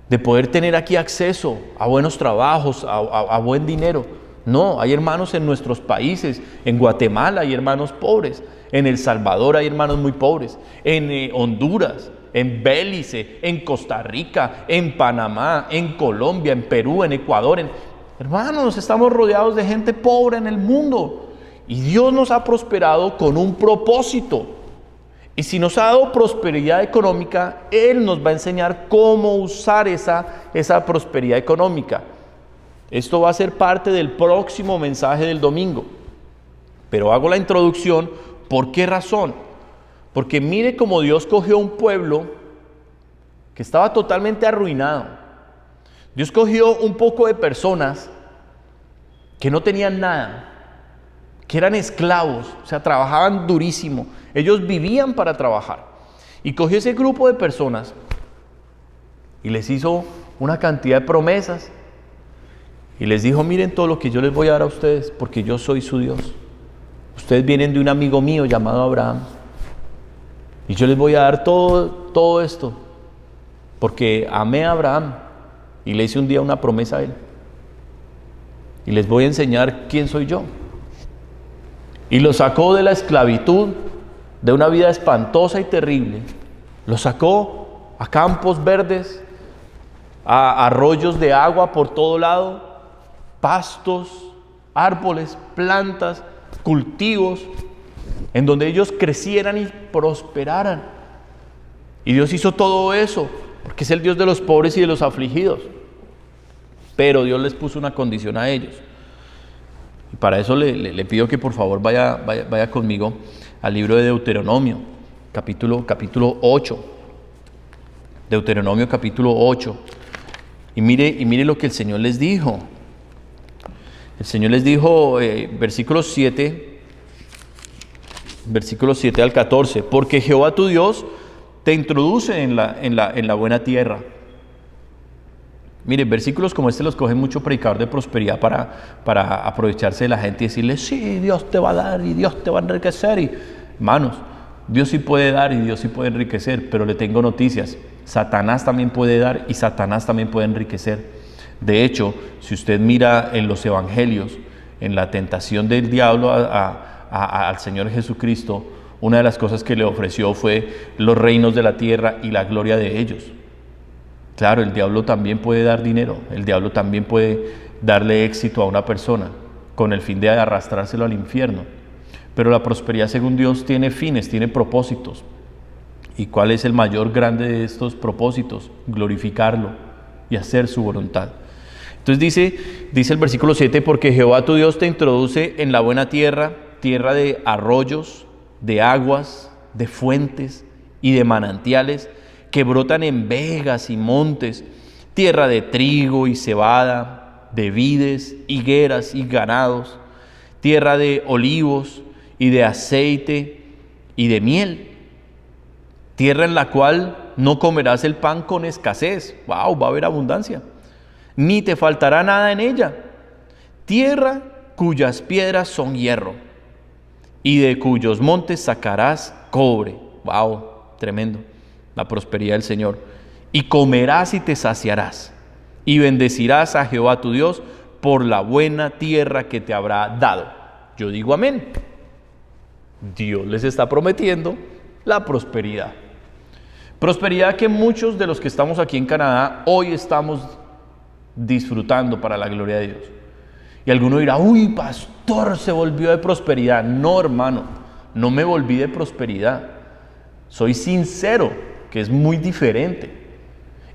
de poder tener aquí acceso a buenos trabajos, a buen dinero. No, hay hermanos en nuestros países, en Guatemala hay hermanos pobres, en El Salvador hay hermanos muy pobres, en Honduras, en Belice, en Costa Rica, en Panamá, en Colombia, en Perú, en Ecuador. Hermanos, estamos rodeados de gente pobre en el mundo. Y Dios nos ha prosperado con un propósito. Y si nos ha dado prosperidad económica, Él nos va a enseñar cómo usar esa prosperidad económica. Esto va a ser parte del próximo mensaje del domingo. Pero hago la introducción, ¿por qué razón? Porque mire cómo Dios cogió un pueblo que estaba totalmente arruinado. Dios cogió un poco de personas que no tenían nada, que eran esclavos, o sea, trabajaban durísimo. Ellos vivían para trabajar. Y cogió ese grupo de personas y les hizo una cantidad de promesas. Y les dijo, miren todo lo que yo les voy a dar a ustedes, porque yo soy su Dios. Ustedes vienen de un amigo mío llamado Abraham. Y yo les voy a dar todo esto, porque amé a Abraham y le hice un día una promesa a él. Y les voy a enseñar quién soy yo. Y los sacó de la esclavitud, de una vida espantosa y terrible. Los sacó a campos verdes, a arroyos de agua por todo lado, pastos, árboles, plantas, cultivos, en donde ellos crecieran y prosperaran. Y Dios hizo todo eso, porque es el Dios de los pobres y de los afligidos. Pero Dios les puso una condición a ellos. Y para eso le pido que por favor vaya conmigo al libro de Deuteronomio, capítulo 8. Deuteronomio capítulo 8. Y mire lo que el Señor les dijo. El Señor les dijo, versículos 7 al 14, porque Jehová tu Dios te introduce en la buena tierra. Mire, versículos como este los coge mucho predicador de prosperidad para aprovecharse de la gente y decirle, sí, Dios te va a dar y Dios te va a enriquecer. Y, hermanos, Dios sí puede dar y Dios sí puede enriquecer, pero le tengo noticias. Satanás también puede dar y Satanás también puede enriquecer. De hecho, si usted mira en los evangelios, en la tentación del diablo al Señor Jesucristo, una de las cosas que le ofreció fue los reinos de la tierra y la gloria de ellos. Claro, el diablo también puede dar dinero, el diablo también puede darle éxito a una persona con el fin de arrastrárselo al infierno. Pero la prosperidad según Dios tiene fines, tiene propósitos. ¿Y cuál es el mayor grande de estos propósitos? Glorificarlo y hacer su voluntad. Entonces dice el versículo 7, porque Jehová tu Dios te introduce en la buena tierra, tierra de arroyos, de aguas, de fuentes y de manantiales, que brotan en vegas y montes, tierra de trigo y cebada, de vides, higueras y ganados, tierra de olivos y de aceite y de miel, tierra en la cual no comerás el pan con escasez. ¡Wow! Va a haber abundancia. Ni te faltará nada en ella. Tierra cuyas piedras son hierro y de cuyos montes sacarás cobre. ¡Wow! Tremendo. La prosperidad del Señor. Y comerás y te saciarás y bendecirás a Jehová tu Dios por la buena tierra que te habrá dado. Yo digo amén. Dios les está prometiendo la prosperidad. Prosperidad que muchos de los que estamos aquí en Canadá hoy estamos disfrutando para la gloria de Dios. Y alguno dirá, uy, pastor, se volvió de prosperidad. No, hermano, no me volví de prosperidad. Soy sincero, que es muy diferente.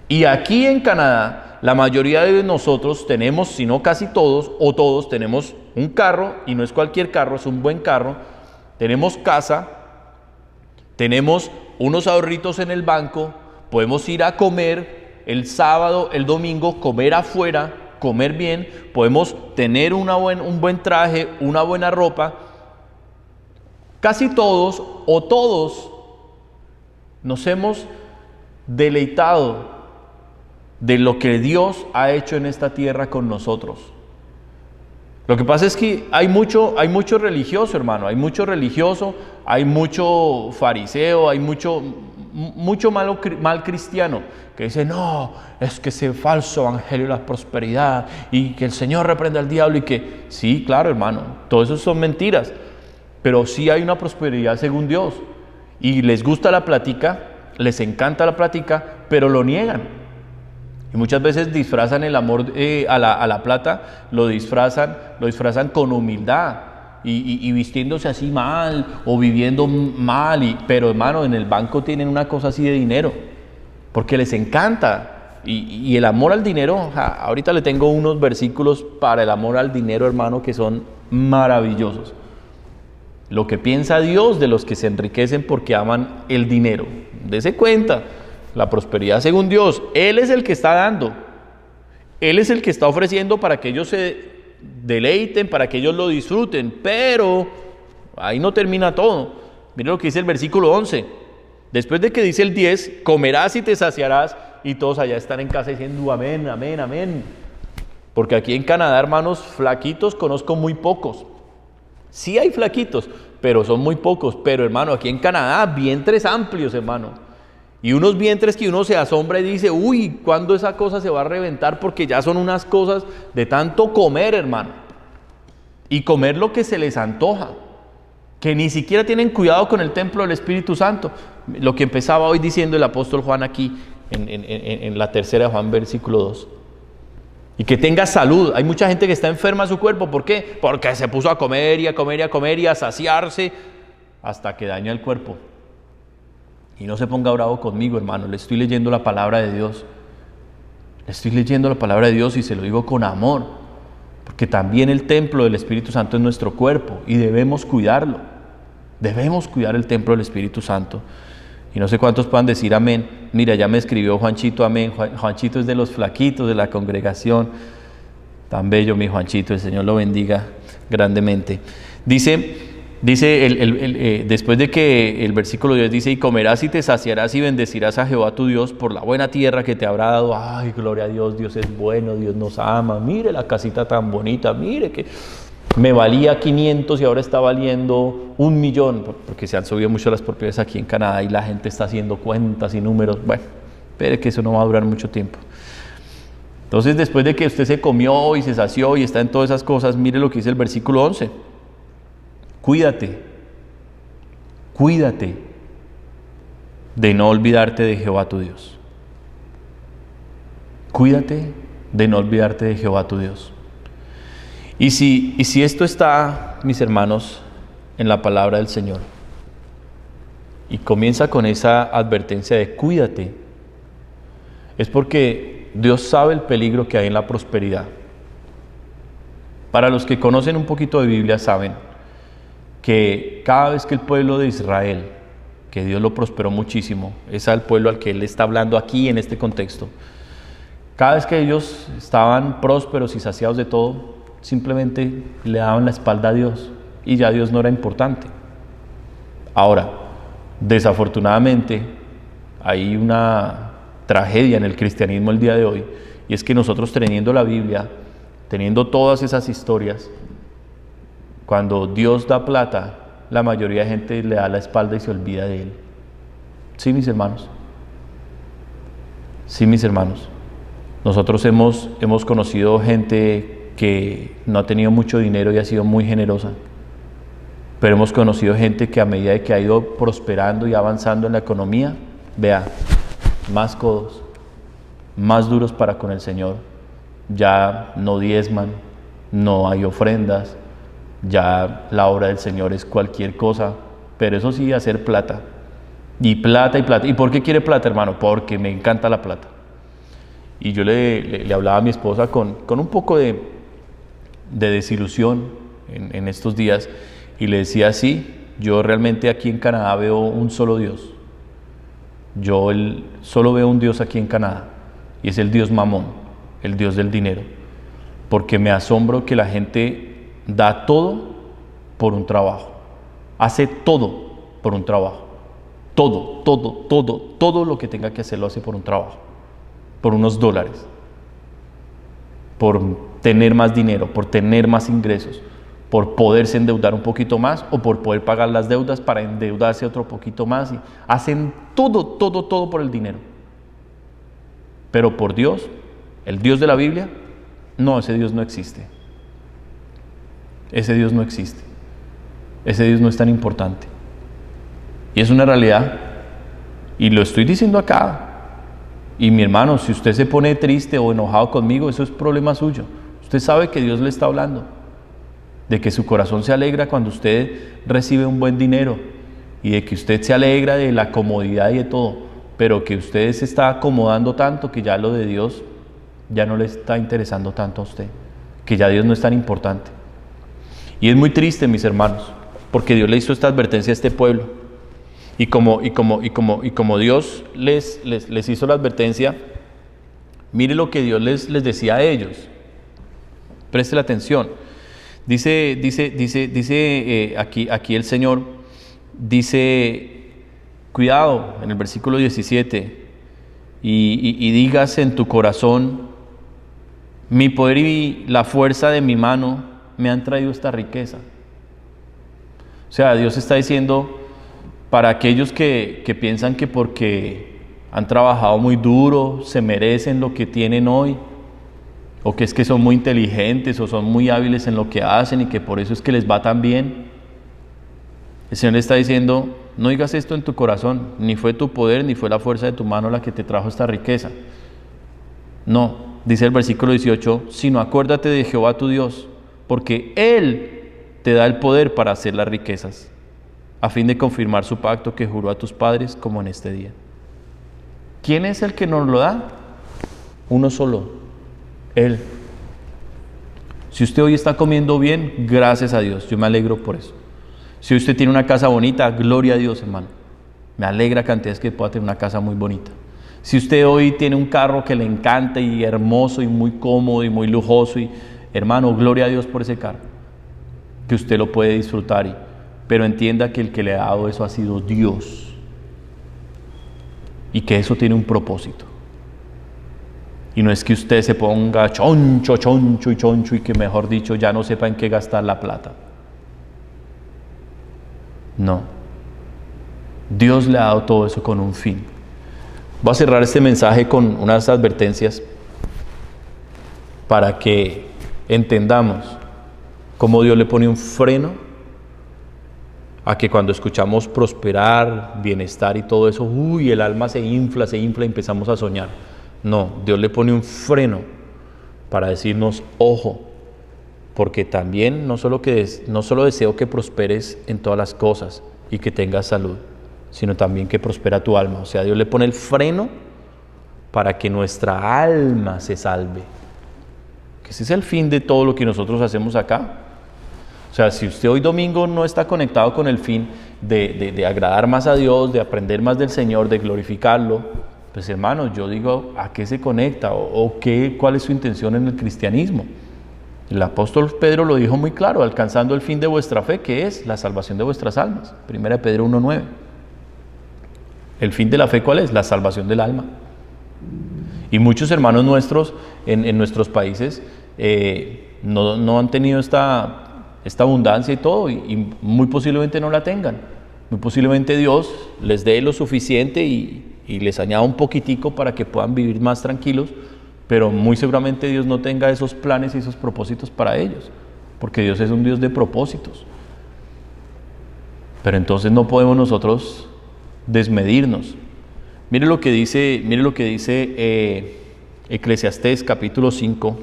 Y aquí en Canadá, la mayoría de nosotros tenemos, si no casi todos, o todos tenemos un carro, y no es cualquier carro, es un buen carro. Tenemos casa, tenemos unos ahorritos en el banco, podemos ir a comer el sábado, el domingo, comer afuera, comer bien, podemos tener un buen traje, una buena ropa. Casi todos o todos nos hemos deleitado de lo que Dios ha hecho en esta tierra con nosotros. Lo que pasa es que hay mucho religioso, hermano, hay mucho religioso, hay mucho fariseo, hay mucho mal cristiano que dice, no, es que ese falso evangelio de la prosperidad y que el Señor reprenda al diablo y que, sí, claro, hermano, todo eso son mentiras, pero sí hay una prosperidad según Dios y les gusta la plática, les encanta la plática, pero lo niegan. Y muchas veces disfrazan el amor a la plata, lo disfrazan con humildad y vistiéndose así mal o viviendo mal. Pero hermano, en el banco tienen una cosa así de dinero, porque les encanta Y el amor al dinero, ahorita le tengo unos versículos para el amor al dinero, hermano, que son maravillosos. Lo que piensa Dios de los que se enriquecen porque aman el dinero. Dese cuenta, la prosperidad según Dios, Él es el que está dando. Él es el que está ofreciendo para que ellos se deleiten, para que ellos lo disfruten. Pero ahí no termina todo. Mira lo que dice el versículo 11. Después de que dice el 10, comerás y te saciarás, y todos allá están en casa diciendo amén, amén, amén. Porque aquí en Canadá, hermanos, flaquitos conozco muy pocos. Sí hay flaquitos, pero son muy pocos. Pero, hermano, aquí en Canadá, vientres amplios, hermano. Y unos vientres que uno se asombra y dice, uy, ¿cuándo esa cosa se va a reventar? Porque ya son unas cosas de tanto comer, hermano. Y comer lo que se les antoja. Que ni siquiera tienen cuidado con el templo del Espíritu Santo. Lo que empezaba hoy diciendo el apóstol Juan aquí, en la tercera de Juan, versículo 2. Y que tenga salud. Hay mucha gente que está enferma en su cuerpo. ¿Por qué? Porque se puso a comer y a comer y a comer y a saciarse hasta que daña el cuerpo. Y no se ponga bravo conmigo, hermano. Le estoy leyendo la palabra de Dios. Le estoy leyendo la palabra de Dios y se lo digo con amor. Porque también el templo del Espíritu Santo es nuestro cuerpo y debemos cuidarlo. Debemos cuidar el templo del Espíritu Santo. Y no sé cuántos puedan decir amén. Mira, ya me escribió Juanchito, amén. Juanchito es de los flaquitos de la congregación. Tan bello mi Juanchito, el Señor lo bendiga grandemente. Dice después de que el versículo 10 dice, y comerás y te saciarás y bendecirás a Jehová tu Dios por la buena tierra que te habrá dado. Ay, gloria a Dios, Dios es bueno, Dios nos ama. Mire la casita tan bonita, mire que me valía 500 y ahora está valiendo 1,000,000, porque se han subido mucho las propiedades aquí en Canadá y la gente está haciendo cuentas y números. Bueno, espere que eso no va a durar mucho tiempo. Entonces, después de que usted se comió y se sació y está en todas esas cosas, mire lo que dice el versículo 11. Cuídate de no olvidarte de Jehová tu Dios. Cuídate de no olvidarte de Jehová tu Dios. Y si esto está, mis hermanos, en la palabra del Señor, y comienza con esa advertencia de cuídate, es porque Dios sabe el peligro que hay en la prosperidad. Para los que conocen un poquito de Biblia saben que cada vez que el pueblo de Israel, que Dios lo prosperó muchísimo, es al pueblo al que Él está hablando aquí en este contexto, cada vez que ellos estaban prósperos y saciados de todo, simplemente le daban la espalda a Dios y ya Dios no era importante. Ahora, desafortunadamente, hay una tragedia en el cristianismo el día de hoy, y es que nosotros teniendo la Biblia, teniendo todas esas historias, cuando Dios da plata, la mayoría de gente le da la espalda y se olvida de Él. Sí, mis hermanos. Sí, mis hermanos. Nosotros hemos conocido gente que no ha tenido mucho dinero y ha sido muy generosa. Pero hemos conocido gente que a medida de que ha ido prosperando y avanzando en la economía, vea, más codos, más duros para con el Señor. Ya no diezman, no hay ofrendas, ya la obra del Señor es cualquier cosa, pero eso sí, hacer plata. Y plata y plata. ¿Y por qué quiere plata, hermano? Porque me encanta la plata. Y yo le hablaba a mi esposa con un poco de desilusión en estos días, y le decía, sí, yo realmente aquí en Canadá veo un solo Dios. Yo solo veo un Dios aquí en Canadá, y es el Dios Mamón, el Dios del dinero. Porque me asombro que la gente da todo por un trabajo, hace todo por un trabajo, todo lo que tenga que hacer lo hace por un trabajo, por unos dólares, por tener más dinero, por tener más ingresos, por poderse endeudar un poquito más o por poder pagar las deudas para endeudarse otro poquito más. Y hacen todo por el dinero. Pero por Dios, el Dios de la Biblia, no, ese Dios no existe. Ese Dios no existe. Ese Dios no es tan importante. Y es una realidad. Y lo estoy diciendo acá. Y mi hermano, si usted se pone triste o enojado conmigo, eso es problema suyo. Usted sabe que Dios le está hablando. De que su corazón se alegra cuando usted recibe un buen dinero. Y de que usted se alegra de la comodidad y de todo. pero que usted se está acomodando tanto que ya lo de Dios ya no le está interesando tanto a usted, que ya Dios no es tan importante. Y es muy triste, mis hermanos, porque Dios le hizo esta advertencia a este pueblo. Y como Dios les hizo la advertencia, mire lo que Dios les decía a ellos. Preste la atención. Dice aquí el Señor, dice, cuidado, en el versículo 17, y digas en tu corazón, mi poder y la fuerza de mi mano me han traído esta riqueza. O sea, Dios está diciendo, para aquellos que piensan que porque han trabajado muy duro, se merecen lo que tienen hoy, o que es que son muy inteligentes o son muy hábiles en lo que hacen y que por eso es que les va tan bien. El Señor le está diciendo, no digas esto en tu corazón, ni fue tu poder ni fue la fuerza de tu mano la que te trajo esta riqueza. No, dice el versículo 18, sino acuérdate de Jehová tu Dios, porque Él te da el poder para hacer las riquezas, a fin de confirmar su pacto que juró a tus padres como en este día. ¿Quién es el que nos lo da? Uno solo, Él. Si usted hoy está comiendo bien, gracias a Dios, yo me alegro por eso. Si usted tiene una casa bonita, gloria a Dios, hermano. Me alegra cantidades que pueda tener una casa muy bonita. Si usted hoy tiene un carro que le encanta y hermoso y muy cómodo y muy lujoso, y hermano, gloria a Dios por ese carro, que usted lo puede disfrutar, pero entienda que el que le ha dado eso ha sido Dios y que eso tiene un propósito. Y no es que usted se ponga choncho y que mejor dicho ya no sepa en qué gastar la plata. No. Dios le ha dado todo eso con un fin. Voy a cerrar este mensaje con unas advertencias para que entendamos cómo Dios le pone un freno a que cuando escuchamos prosperar, bienestar y todo eso, el alma se infla y empezamos a soñar. No, Dios le pone un freno para decirnos, ojo, porque también no solo deseo que prosperes en todas las cosas y que tengas salud, sino también que prospera tu alma. O sea, Dios le pone el freno para que nuestra alma se salve. Que ese es el fin de todo lo que nosotros hacemos acá. O sea, si usted hoy domingo no está conectado con el fin de agradar más a Dios, de aprender más del Señor, de glorificarlo, pues hermano, yo digo, ¿a qué se conecta? ¿Cuál es su intención en el cristianismo? El apóstol Pedro lo dijo muy claro, alcanzando el fin de vuestra fe, que es la salvación de vuestras almas. 1 Pedro 1:9. ¿El fin de la fe cuál es? La salvación del alma. Y muchos hermanos nuestros en nuestros países no han tenido esta abundancia y todo, y muy posiblemente no la tengan. Muy posiblemente Dios les dé lo suficiente y les añada un poquitico para que puedan vivir más tranquilos, pero muy seguramente Dios no tenga esos planes y esos propósitos para ellos, porque Dios es un Dios de propósitos. Pero entonces no podemos nosotros desmedirnos. Mire lo que dice Eclesiastés capítulo 5,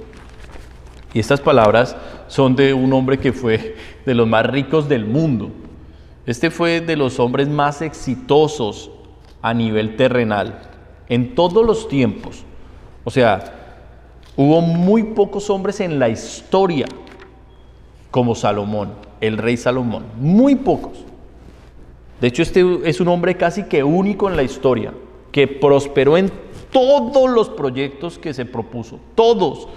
y estas palabras son de un hombre que fue de los más ricos del mundo. Este fue de los hombres más exitosos a nivel terrenal en todos los tiempos. O sea, hubo muy pocos hombres en la historia como Salomón, el rey Salomón, muy pocos. De hecho, este es un hombre casi que único en la historia, que prosperó en todos los proyectos que se propuso, todos,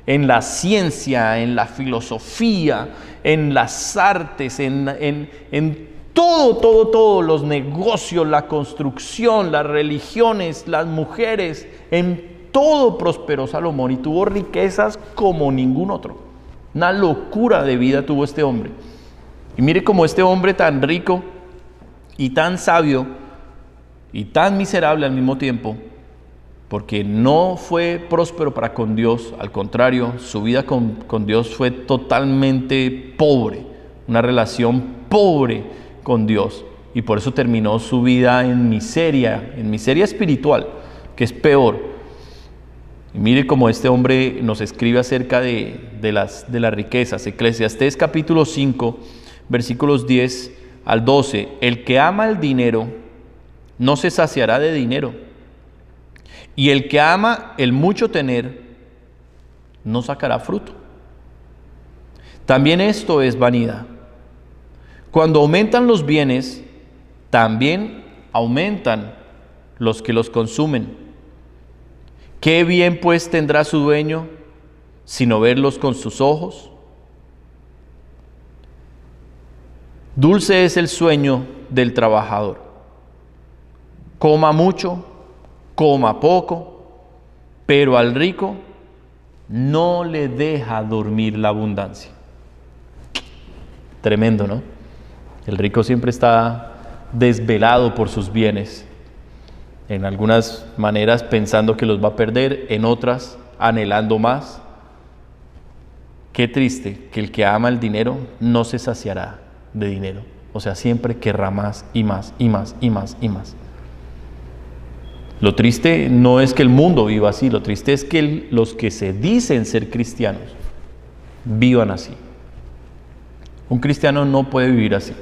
en la ciencia, en la filosofía, en las artes, en todo, los negocios, la construcción, las religiones, las mujeres, en todo prosperó Salomón y tuvo riquezas como ningún otro. Una locura de vida tuvo este hombre. Y mire cómo este hombre tan rico y tan sabio y tan miserable al mismo tiempo, porque no fue próspero para con Dios, al contrario, su vida con Dios fue totalmente pobre, una relación pobre con Dios, y por eso terminó su vida en miseria espiritual, que es peor. Y mire cómo este hombre nos escribe acerca de las riquezas. Eclesiastés capítulo 5, versículos 10 al 12. El que ama el dinero no se saciará de dinero. Y el que ama el mucho tener, no sacará fruto. También esto es vanidad. Cuando aumentan los bienes, también aumentan los que los consumen. ¿Qué bien pues tendrá su dueño sino verlos con sus ojos? Dulce es el sueño del trabajador. Coma mucho, coma poco, pero al rico no le deja dormir la abundancia. Tremendo, ¿no? El rico siempre está desvelado por sus bienes, en algunas maneras pensando que los va a perder, en otras anhelando más. Qué triste que el que ama el dinero no se saciará de dinero, o sea, siempre querrá más y más y más y más y más. Lo triste no es que el mundo viva así, lo triste es que los que se dicen ser cristianos vivan así. Un cristiano no puede vivir así.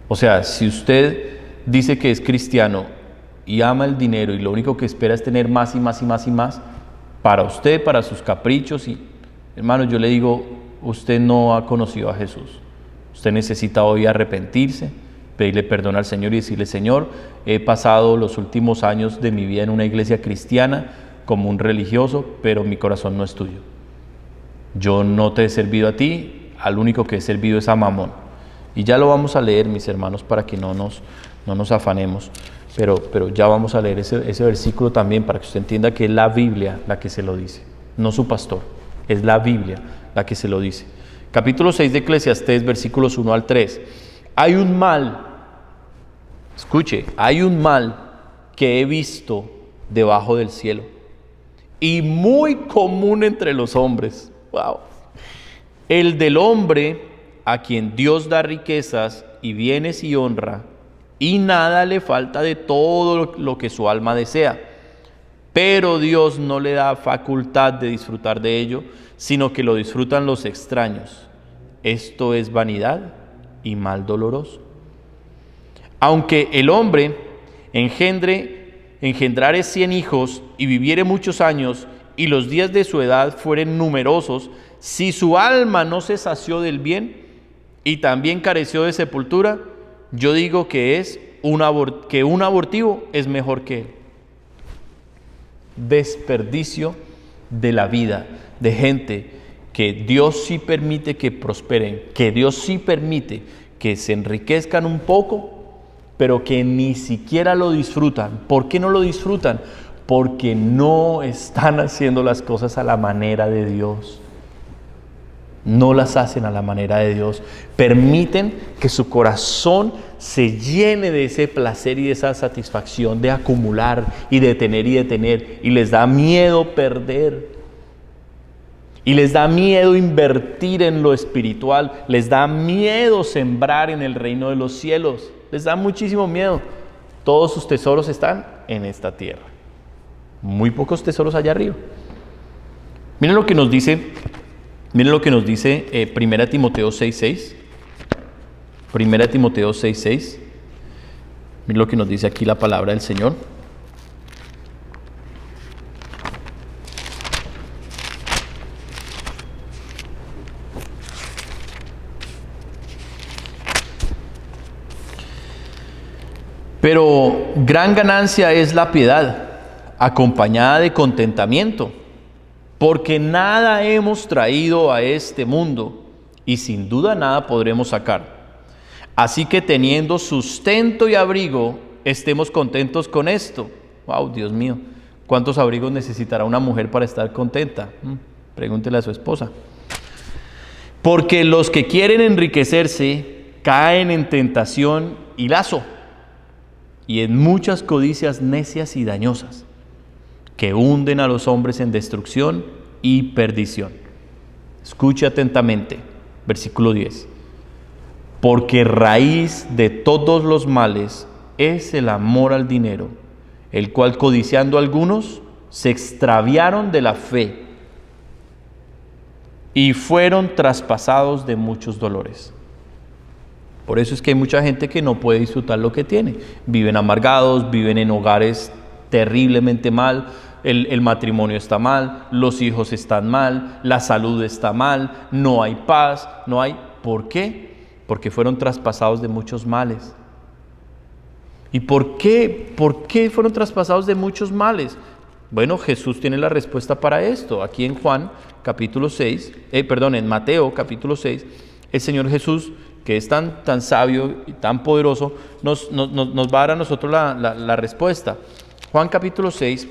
O sea, si usted dice que es cristiano y ama el dinero y lo único que espera es tener más y más y más y más, para usted, para sus caprichos, y hermano, yo le digo, usted no ha conocido a Jesús. Usted necesita hoy arrepentirse, pedirle perdón al Señor y decirle: Señor, he pasado los últimos años de mi vida en una iglesia cristiana como un religioso, pero mi corazón no es tuyo. Yo no te he servido a ti, al único que he servido es a Mamón. Y ya lo vamos a leer, mis hermanos, para que no nos afanemos, pero ya vamos a leer ese versículo también para que usted entienda que es la Biblia la que se lo dice, no su pastor, es la Biblia la que se lo dice. Capítulo 6 de Eclesiastés, versículos 1 al 3. Hay un mal, escuche, hay un mal que he visto debajo del cielo y muy común entre los hombres. Wow. El del hombre a quien Dios da riquezas y bienes y honra, y nada le falta de todo lo que su alma desea. Pero Dios no le da facultad de disfrutar de ello, sino que lo disfrutan los extraños. Esto es vanidad y mal doloroso. Aunque el hombre engendrare 100 hijos y viviere muchos años, y los días de su edad fueren numerosos, si su alma no se sació del bien y también careció de sepultura, yo digo que un abortivo es mejor que él. Desperdicio de la vida de gente que Dios sí permite que prosperen, que Dios sí permite que se enriquezcan un poco, pero que ni siquiera lo disfrutan. ¿Por qué no lo disfrutan? Porque no están haciendo las cosas a la manera de Dios. No las hacen a la manera de Dios. Permiten que su corazón se llene de ese placer y de esa satisfacción de acumular y de tener y de tener. Y les da miedo perder. Y les da miedo invertir en lo espiritual. Les da miedo sembrar en el reino de los cielos. Les da muchísimo miedo. Todos sus tesoros están en esta tierra. Muy pocos tesoros allá arriba. Miren lo que nos dice 1 Timoteo 6:6. 1 Timoteo 6:6. Miren lo que nos dice aquí la palabra del Señor. Pero gran ganancia es la piedad, acompañada de contentamiento, porque nada hemos traído a este mundo y sin duda nada podremos sacar. Así que teniendo sustento y abrigo, estemos contentos con esto. Wow, Dios mío, ¿cuántos abrigos necesitará una mujer para estar contenta? Pregúntele a su esposa. Porque los que quieren enriquecerse caen en tentación y lazo, y en muchas codicias necias y dañosas, que hunden a los hombres en destrucción y perdición. Escuche atentamente, versículo 10. Porque raíz de todos los males es el amor al dinero, el cual codiciando algunos se extraviaron de la fe y fueron traspasados de muchos dolores. Por eso es que hay mucha gente que no puede disfrutar lo que tiene. Viven amargados, viven en hogares terriblemente mal, el matrimonio está mal, los hijos están mal, la salud está mal, no hay paz, no hay... ¿Por qué? Porque fueron traspasados de muchos males. ¿Y por qué? ¿Por qué fueron traspasados de muchos males? Bueno, Jesús tiene la respuesta para esto. Aquí en en Mateo capítulo 6, el Señor Jesús, que es tan sabio y tan poderoso, nos va a dar a nosotros la respuesta. Juan capítulo 6,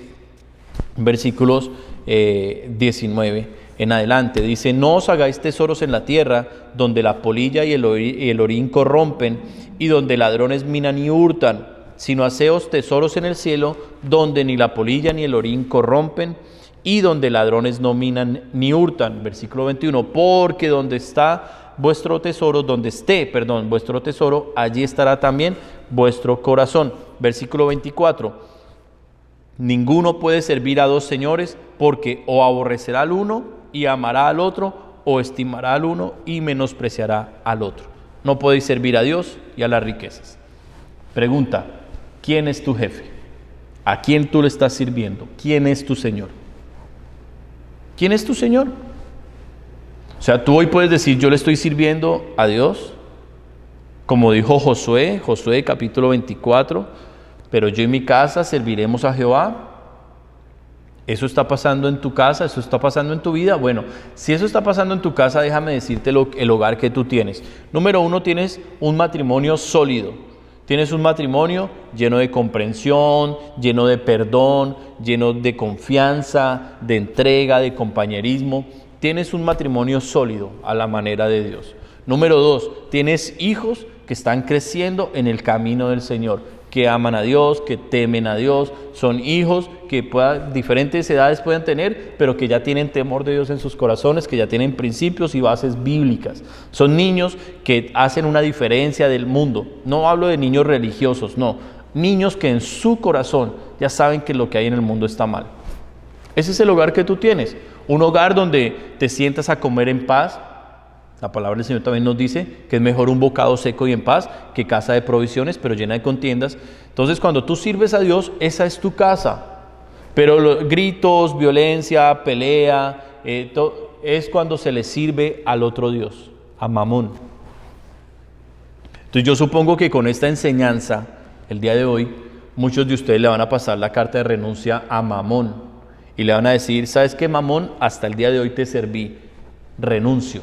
versículos 19 en adelante, dice: no os hagáis tesoros en la tierra, donde la polilla y el orín corrompen, y donde ladrones minan y hurtan, sino haceos tesoros en el cielo, donde ni la polilla ni el orín corrompen, y donde ladrones no minan ni hurtan. Versículo 21, porque donde esté vuestro tesoro, allí estará también vuestro corazón. Versículo 24, ninguno puede servir a dos señores, porque o aborrecerá al uno y amará al otro, o estimará al uno y menospreciará al otro. No podéis servir a Dios y a las riquezas. Pregunta: ¿quién es tu jefe? ¿A quién tú le estás sirviendo? ¿Quién es tu Señor? ¿Quién es tu Señor? O sea, tú hoy puedes decir: yo le estoy sirviendo a Dios, como dijo Josué capítulo 24, pero yo y mi casa serviremos a Jehová. ¿Eso está pasando en tu casa? ¿Eso está pasando en tu vida? Bueno, si eso está pasando en tu casa, déjame decirte el hogar que tú tienes. Número uno, tienes un matrimonio sólido. Tienes un matrimonio lleno de comprensión, lleno de perdón, lleno de confianza, de entrega, de compañerismo. Tienes un matrimonio sólido a la manera de Dios. Número dos, tienes hijos que están creciendo en el camino del Señor, que aman a Dios, que temen a Dios. Son hijos que diferentes edades pueden tener, pero que ya tienen temor de Dios en sus corazones, que ya tienen principios y bases bíblicas. Son niños que hacen una diferencia del mundo. No hablo de niños religiosos, no. Niños que en su corazón ya saben que lo que hay en el mundo está mal. Ese es el hogar que tú tienes. Un hogar donde te sientas a comer en paz. La palabra del Señor también nos dice que es mejor un bocado seco y en paz que casa de provisiones, pero llena de contiendas. Entonces, cuando tú sirves a Dios, esa es tu casa. Pero los gritos, violencia, pelea, es cuando se le sirve al otro Dios, a Mamón. Entonces, yo supongo que con esta enseñanza, el día de hoy, muchos de ustedes le van a pasar la carta de renuncia a Mamón y le van a decir: ¿sabes qué, Mamón? Hasta el día de hoy te serví, renuncio.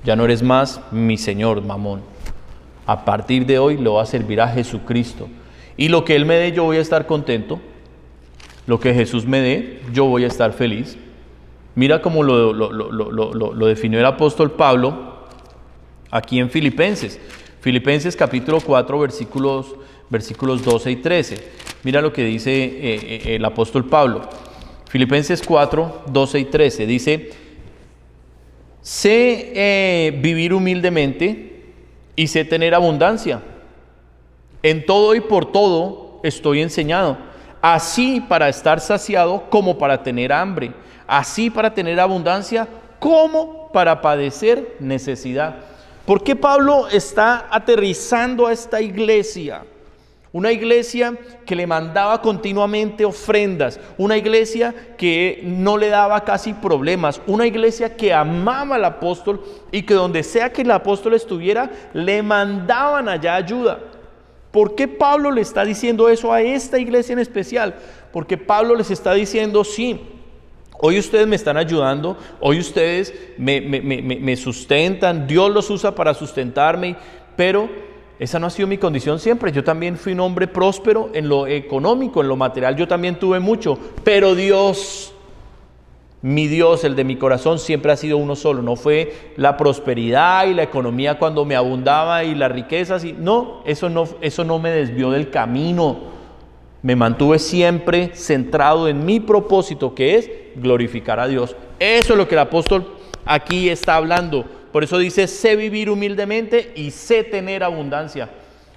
Ya no eres más mi Señor, Mamón. A partir de hoy le voy a servir a Jesucristo. Y lo que Él me dé, yo voy a estar contento. Lo que Jesús me dé, yo voy a estar feliz. Mira cómo lo definió el apóstol Pablo aquí en Filipenses. Filipenses capítulo 4, versículos 12 y 13. Mira lo que dice el apóstol Pablo. Filipenses 4, 12 y 13. Dice: sé vivir humildemente y sé tener abundancia. En todo y por todo estoy enseñado, así para estar saciado como para tener hambre, así para tener abundancia como para padecer necesidad. ¿Por qué Pablo está aterrizando a esta iglesia? Una iglesia que le mandaba continuamente ofrendas, una iglesia que no le daba casi problemas, una iglesia que amaba al apóstol y que donde sea que el apóstol estuviera, le mandaban allá ayuda. ¿Por qué Pablo le está diciendo eso a esta iglesia en especial? Porque Pablo les está diciendo: sí, hoy ustedes me están ayudando, hoy ustedes me sustentan, Dios los usa para sustentarme, pero esa no ha sido mi condición siempre. Yo también fui un hombre próspero en lo económico, en lo material. Yo también tuve mucho, pero Dios, mi Dios, el de mi corazón, siempre ha sido uno solo. No fue la prosperidad y la economía cuando me abundaba y las riquezas. No, eso no me desvió del camino. Me mantuve siempre centrado en mi propósito, que es glorificar a Dios. Eso es lo que el apóstol aquí está hablando. Por eso dice: sé vivir humildemente y sé tener abundancia.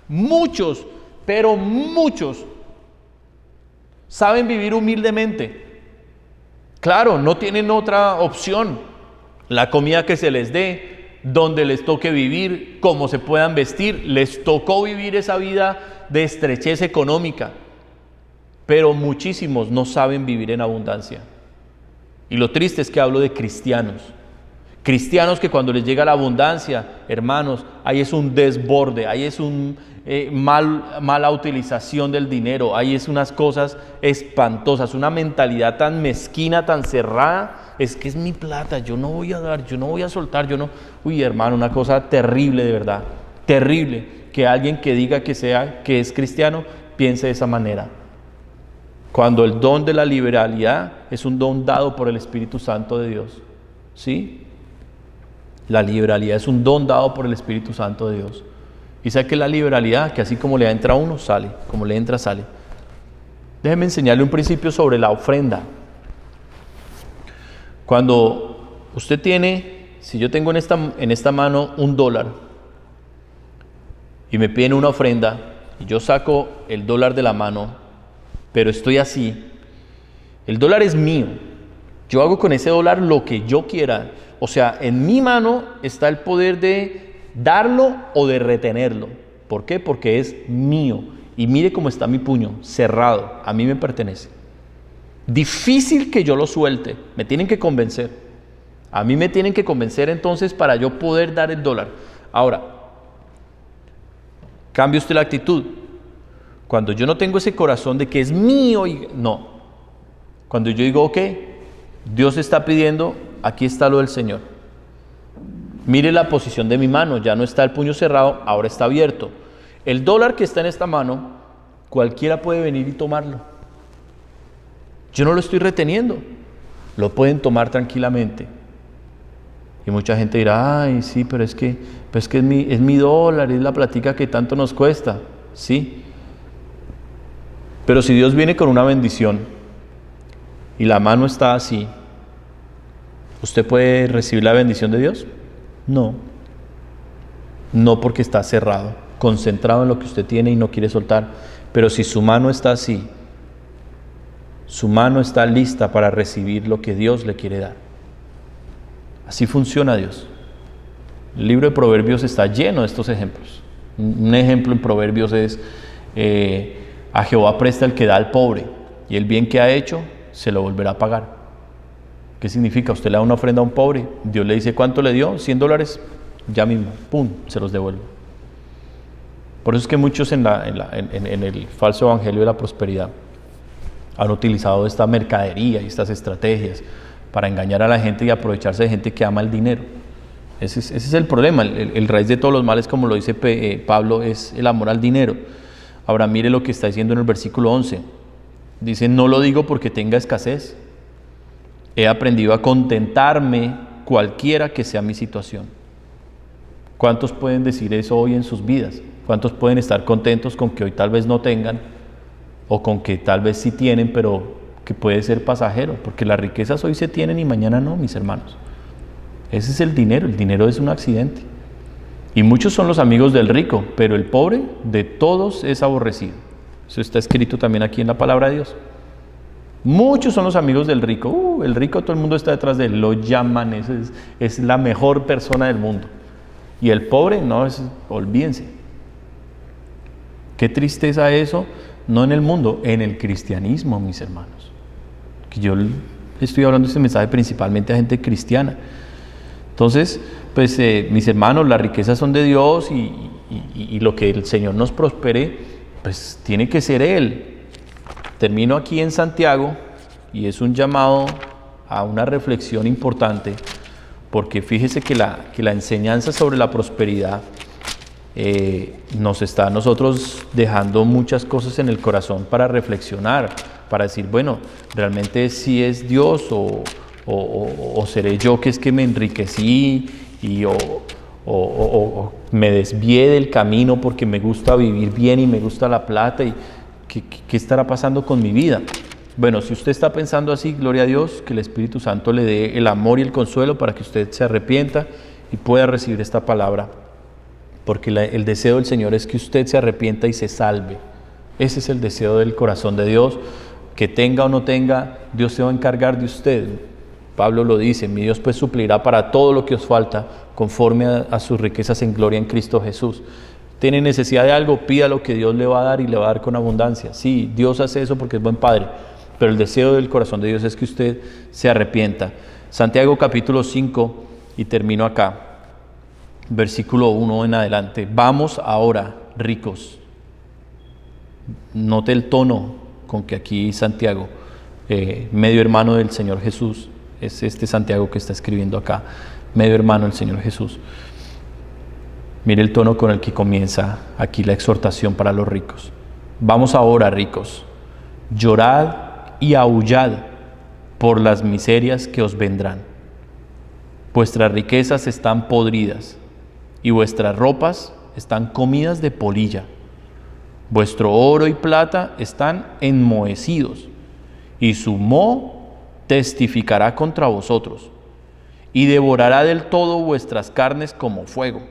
Muchos, pero muchos, saben vivir humildemente. Claro, no tienen otra opción. La comida que se les dé, donde les toque vivir, cómo se puedan vestir. Les tocó vivir esa vida de estrechez económica, pero muchísimos no saben vivir en abundancia. Y lo triste es que hablo de cristianos. Cristianos que cuando les llega la abundancia, hermanos, ahí es un desborde, ahí es un mala utilización del dinero, ahí es unas cosas espantosas, una mentalidad tan mezquina, tan cerrada. Es que es mi plata, yo no voy a dar, yo no voy a soltar, yo no. Uy, hermano, una cosa terrible de verdad, terrible que alguien que diga que es cristiano piense de esa manera. Cuando el don de la liberalidad es un don dado por el Espíritu Santo de Dios, ¿sí? La liberalidad es un don dado por el Espíritu Santo de Dios. Y sabe que la liberalidad, que así como le entra a uno, sale, como le entra, sale. Déjeme enseñarle un principio sobre la ofrenda. Cuando usted tiene, si yo tengo en esta mano $1 y me piden una ofrenda y yo saco el dólar de la mano, pero estoy así, el dólar es mío, yo hago con ese dólar lo que yo quiera. O sea, en mi mano está el poder de darlo o de retenerlo. ¿Por qué? Porque es mío. Y mire cómo está mi puño, cerrado, a mí me pertenece. Difícil que yo lo suelte, me tienen que convencer. A mí me tienen que convencer entonces para yo poder dar el dólar. Ahora, cambie usted la actitud. Cuando yo no tengo ese corazón de que es mío, no. Cuando yo digo, ok, Dios está pidiendo, aquí está lo del Señor. Mire la posición de mi mano, ya no está el puño cerrado, ahora está abierto. El dólar que está en esta mano, cualquiera puede venir y tomarlo. Yo no lo estoy reteniendo, lo pueden tomar tranquilamente. Y mucha gente dirá, ay, sí, pero es que es mi dólar, es la platica que tanto nos cuesta. Sí. Pero si Dios viene con una bendición y la mano está así, ¿usted puede recibir la bendición de Dios? No. No, porque está cerrado, concentrado en lo que usted tiene y no quiere soltar. Pero si su mano está así, su mano está lista para recibir lo que Dios le quiere dar. Así funciona Dios. El libro de Proverbios está lleno de estos ejemplos. Un ejemplo en Proverbios es a Jehová presta el que da al pobre, y el bien que ha hecho se lo volverá a pagar. ¿Qué significa? Usted le da una ofrenda a un pobre, Dios le dice, ¿cuánto le dio? $100, ya mismo, pum, se los devuelve. Por eso es que muchos en el falso evangelio de la prosperidad han utilizado esta mercadería y estas estrategias para engañar a la gente y aprovecharse de gente que ama el dinero. Ese es el problema. El raíz de todos los males, como lo dice Pablo, es el amor al dinero. Ahora mire lo que está diciendo en el versículo 11. Dice, no lo digo porque tenga escasez. He aprendido a contentarme cualquiera que sea mi situación. ¿Cuántos pueden decir eso hoy en sus vidas? ¿Cuántos pueden estar contentos con que hoy tal vez no tengan? O con que tal vez sí tienen, pero que puede ser pasajero. Porque las riquezas hoy se tienen y mañana no, mis hermanos. Ese es el dinero es un accidente. Y muchos son los amigos del rico, pero el pobre de todos es aborrecido. Eso está escrito también aquí en la palabra de Dios. Muchos son los amigos del rico. El rico, todo el mundo está detrás de él, lo llaman, es la mejor persona del mundo. Y el pobre, no, olvídense. Qué tristeza eso, no en el mundo, en el cristianismo, mis hermanos. Que yo estoy hablando de este mensaje principalmente a gente cristiana. Entonces, pues mis hermanos, las riquezas son de Dios y lo que el Señor nos prospere, pues tiene que ser Él. Termino aquí en Santiago y es un llamado a una reflexión importante, porque fíjese que la enseñanza sobre la prosperidad nos está a nosotros dejando muchas cosas en el corazón para reflexionar, para decir, bueno, realmente sí es Dios o seré yo que es que me enriquecí o me desvié del camino porque me gusta vivir bien y me gusta la plata y ¿qué estará pasando con mi vida? Bueno, si usted está pensando así, gloria a Dios, que el Espíritu Santo le dé el amor y el consuelo para que usted se arrepienta y pueda recibir esta palabra, porque el deseo del Señor es que usted se arrepienta y se salve. Ese es el deseo del corazón de Dios, que tenga o no tenga, Dios se va a encargar de usted Pablo lo dice, mi Dios pues suplirá para todo lo que os falta conforme a sus riquezas en gloria en Cristo Jesús. ¿Tiene necesidad de algo? Pida lo que Dios le va a dar y le va a dar con abundancia. Sí, Dios hace eso porque es buen Padre, pero el deseo del corazón de Dios es que usted se arrepienta. Santiago capítulo 5, y termino acá, versículo 1 en adelante. Vamos ahora, ricos. Note el tono con que aquí Santiago, medio hermano del Señor Jesús, es este Santiago que está escribiendo acá, medio hermano del Señor Jesús. Mire el tono con el que comienza aquí la exhortación para los ricos. Vamos ahora, ricos, llorad y aullad por las miserias que os vendrán. Vuestras riquezas están podridas y vuestras ropas están comidas de polilla. Vuestro oro y plata están enmohecidos, y su moho testificará contra vosotros, y devorará del todo vuestras carnes como fuego.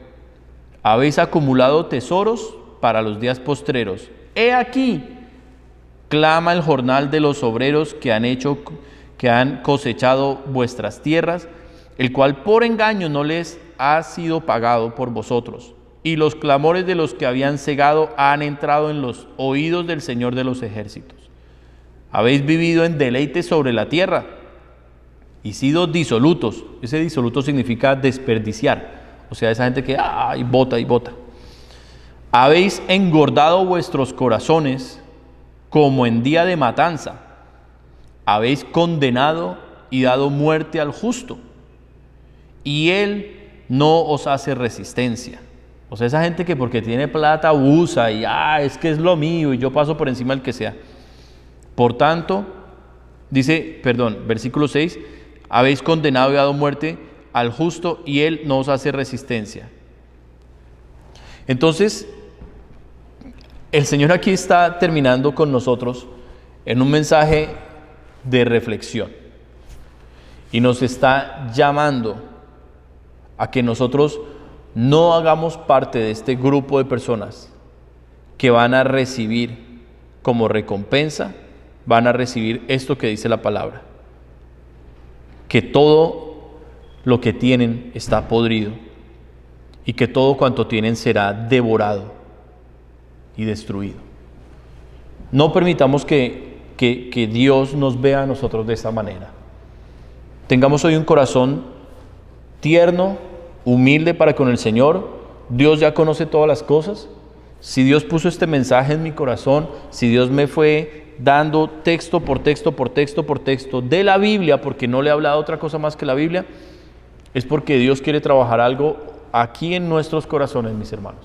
Habéis acumulado tesoros para los días postreros. He aquí, clama el jornal de los obreros que han cosechado vuestras tierras, el cual por engaño no les ha sido pagado por vosotros. Y los clamores de los que habían cegado han entrado en los oídos del Señor de los ejércitos. Habéis vivido en deleite sobre la tierra y sido disolutos. Ese disoluto significa desperdiciar. O sea, esa gente que y bota y bota. Habéis engordado vuestros corazones como en día de matanza. Habéis condenado y dado muerte al justo, y él no os hace resistencia. O sea, esa gente que porque tiene plata abusa y es que es lo mío y yo paso por encima del que sea. Por tanto, versículo 6, habéis condenado y dado muerte al justo y él no os hace resistencia. Entonces, el Señor aquí está terminando con nosotros en un mensaje de reflexión y nos está llamando a que nosotros no hagamos parte de este grupo de personas que van a recibir como recompensa, van a recibir esto que dice la palabra, que todo lo que tienen está podrido y que todo cuanto tienen será devorado y destruido. No permitamos que Dios nos vea a nosotros de esta manera. Tengamos hoy un corazón tierno, humilde para con el Señor. Dios ya conoce todas las cosas. Si Dios puso este mensaje en mi corazón, si Dios me fue dando texto por texto por texto por texto de la Biblia, porque no le he hablado otra cosa más que la Biblia, es porque Dios quiere trabajar algo aquí en nuestros corazones, mis hermanos.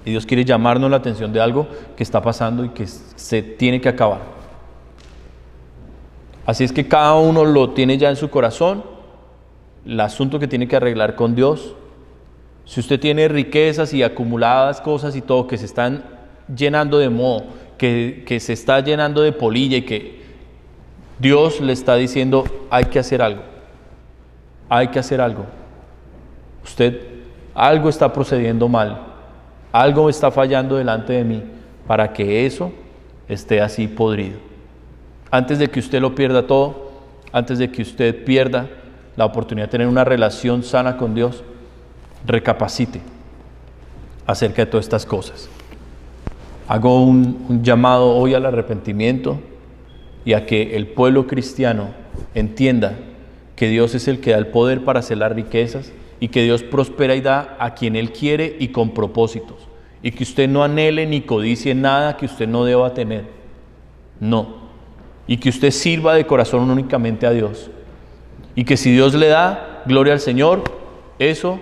Y Dios quiere llamarnos la atención de algo que está pasando y que se tiene que acabar. Así es que cada uno lo tiene ya en su corazón, el asunto que tiene que arreglar con Dios. Si usted tiene riquezas y acumuladas cosas y todo que se están llenando de moho, que se está llenando de polilla y que Dios le está diciendo, hay que hacer algo, hay que hacer algo. Algo está procediendo mal, algo está fallando delante de mí para que eso esté así podrido. Antes de que usted lo pierda todo, antes de que usted pierda la oportunidad de tener una relación sana con Dios, recapacite acerca de todas estas cosas. Hago un llamado hoy al arrepentimiento y a que el pueblo cristiano entienda que Dios es el que da el poder para hacer las riquezas y que Dios prospera y da a quien Él quiere y con propósitos, y que usted no anhele ni codicie nada que usted no deba tener, no, y que usted sirva de corazón únicamente a Dios, y que si Dios le da, gloria al Señor, eso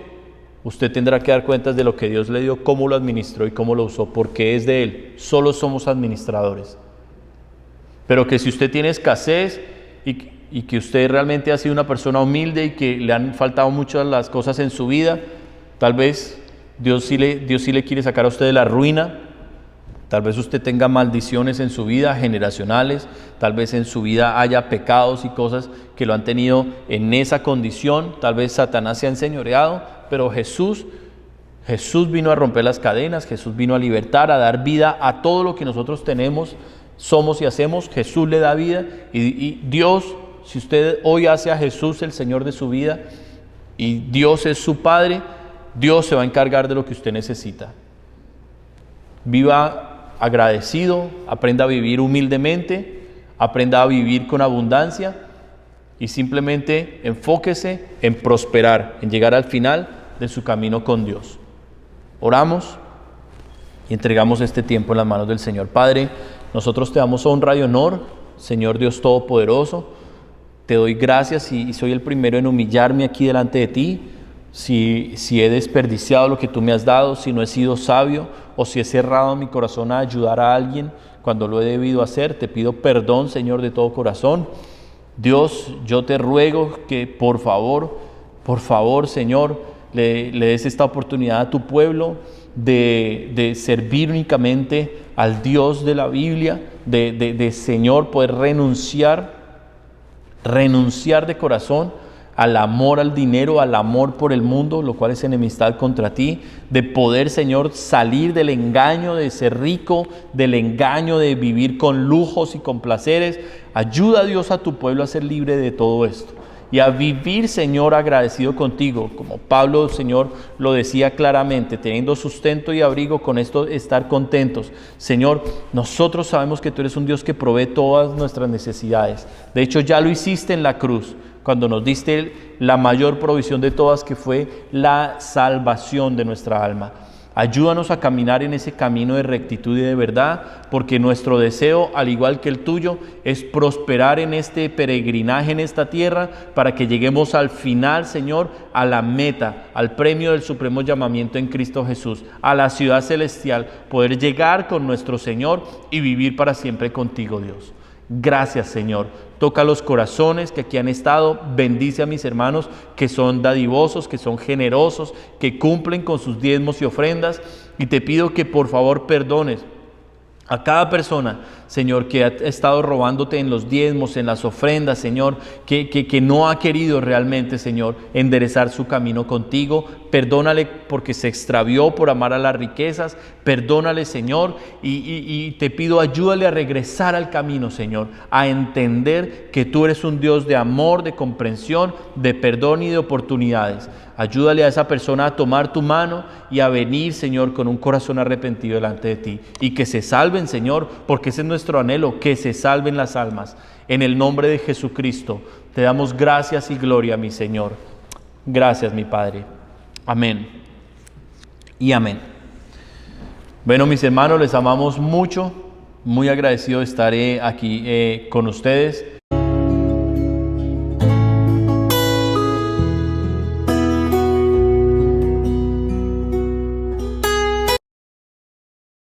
usted tendrá que dar cuentas de lo que Dios le dio, cómo lo administró y cómo lo usó, porque es de Él, solo somos administradores. Pero que si usted tiene escasez y que usted realmente ha sido una persona humilde y que le han faltado muchas las cosas en su vida, tal vez Dios sí le quiere sacar a usted de la ruina. Tal vez usted tenga maldiciones en su vida, generacionales, tal vez en su vida haya pecados y cosas que lo han tenido en esa condición, tal vez Satanás se ha enseñoreado, pero Jesús vino a romper las cadenas, Jesús vino a libertar, a dar vida a todo lo que nosotros tenemos, somos y hacemos. Jesús le da vida y Dios si usted hoy hace a Jesús el Señor de su vida y Dios es su Padre, Dios se va a encargar de lo que usted necesita. Viva agradecido, aprenda a vivir humildemente, aprenda a vivir con abundancia y simplemente enfóquese en prosperar, en llegar al final de su camino con Dios. Oramos y entregamos este tiempo en las manos del Señor. Padre, nosotros te damos honra y honor, Señor Dios Todopoderoso. Te doy gracias y soy el primero en humillarme aquí delante de ti. Si he desperdiciado lo que tú me has dado, si no he sido sabio o si he cerrado mi corazón a ayudar a alguien cuando lo he debido hacer, te pido perdón, Señor, de todo corazón. Dios, yo te ruego que por favor, Señor, le des esta oportunidad a tu pueblo de servir únicamente al Dios de la Biblia, de Señor, poder renunciar de corazón al amor al dinero, al amor por el mundo, lo cual es enemistad contra ti, de poder, Señor, salir del engaño de ser rico, del engaño de vivir con lujos y con placeres. Ayuda, Dios, a tu pueblo a ser libre de todo esto y a vivir, Señor, agradecido contigo, como Pablo, Señor, lo decía claramente, teniendo sustento y abrigo, con esto estar contentos. Señor, nosotros sabemos que tú eres un Dios que provee todas nuestras necesidades. De hecho, ya lo hiciste en la cruz, cuando nos diste la mayor provisión de todas, que fue la salvación de nuestra alma. Ayúdanos a caminar en ese camino de rectitud y de verdad, porque nuestro deseo, al igual que el tuyo, es prosperar en este peregrinaje en esta tierra, para que lleguemos al final, Señor, a la meta, al premio del supremo llamamiento en Cristo Jesús, a la ciudad celestial, poder llegar con nuestro Señor y vivir para siempre contigo, Dios. Gracias, Señor. Toca los corazones que aquí han estado. Bendice a mis hermanos que son dadivosos, que son generosos, que cumplen con sus diezmos y ofrendas. Y te pido que por favor perdones a cada persona, Señor, que ha estado robándote en los diezmos, en las ofrendas, Señor, que no ha querido realmente, Señor, enderezar su camino contigo. Perdónale porque se extravió por amar a las riquezas. Perdónale, Señor, y te pido, ayúdale a regresar al camino, Señor, a entender que tú eres un Dios de amor, de comprensión, de perdón y de oportunidades. Ayúdale a esa persona a tomar tu mano y a venir, Señor, con un corazón arrepentido delante de ti. Y que se salven, Señor, porque ese es nuestro anhelo, que se salven las almas. En el nombre de Jesucristo, te damos gracias y gloria, mi Señor. Gracias, mi Padre. Amén y amén. Bueno, mis hermanos, les amamos mucho. Muy agradecido de estar aquí con ustedes.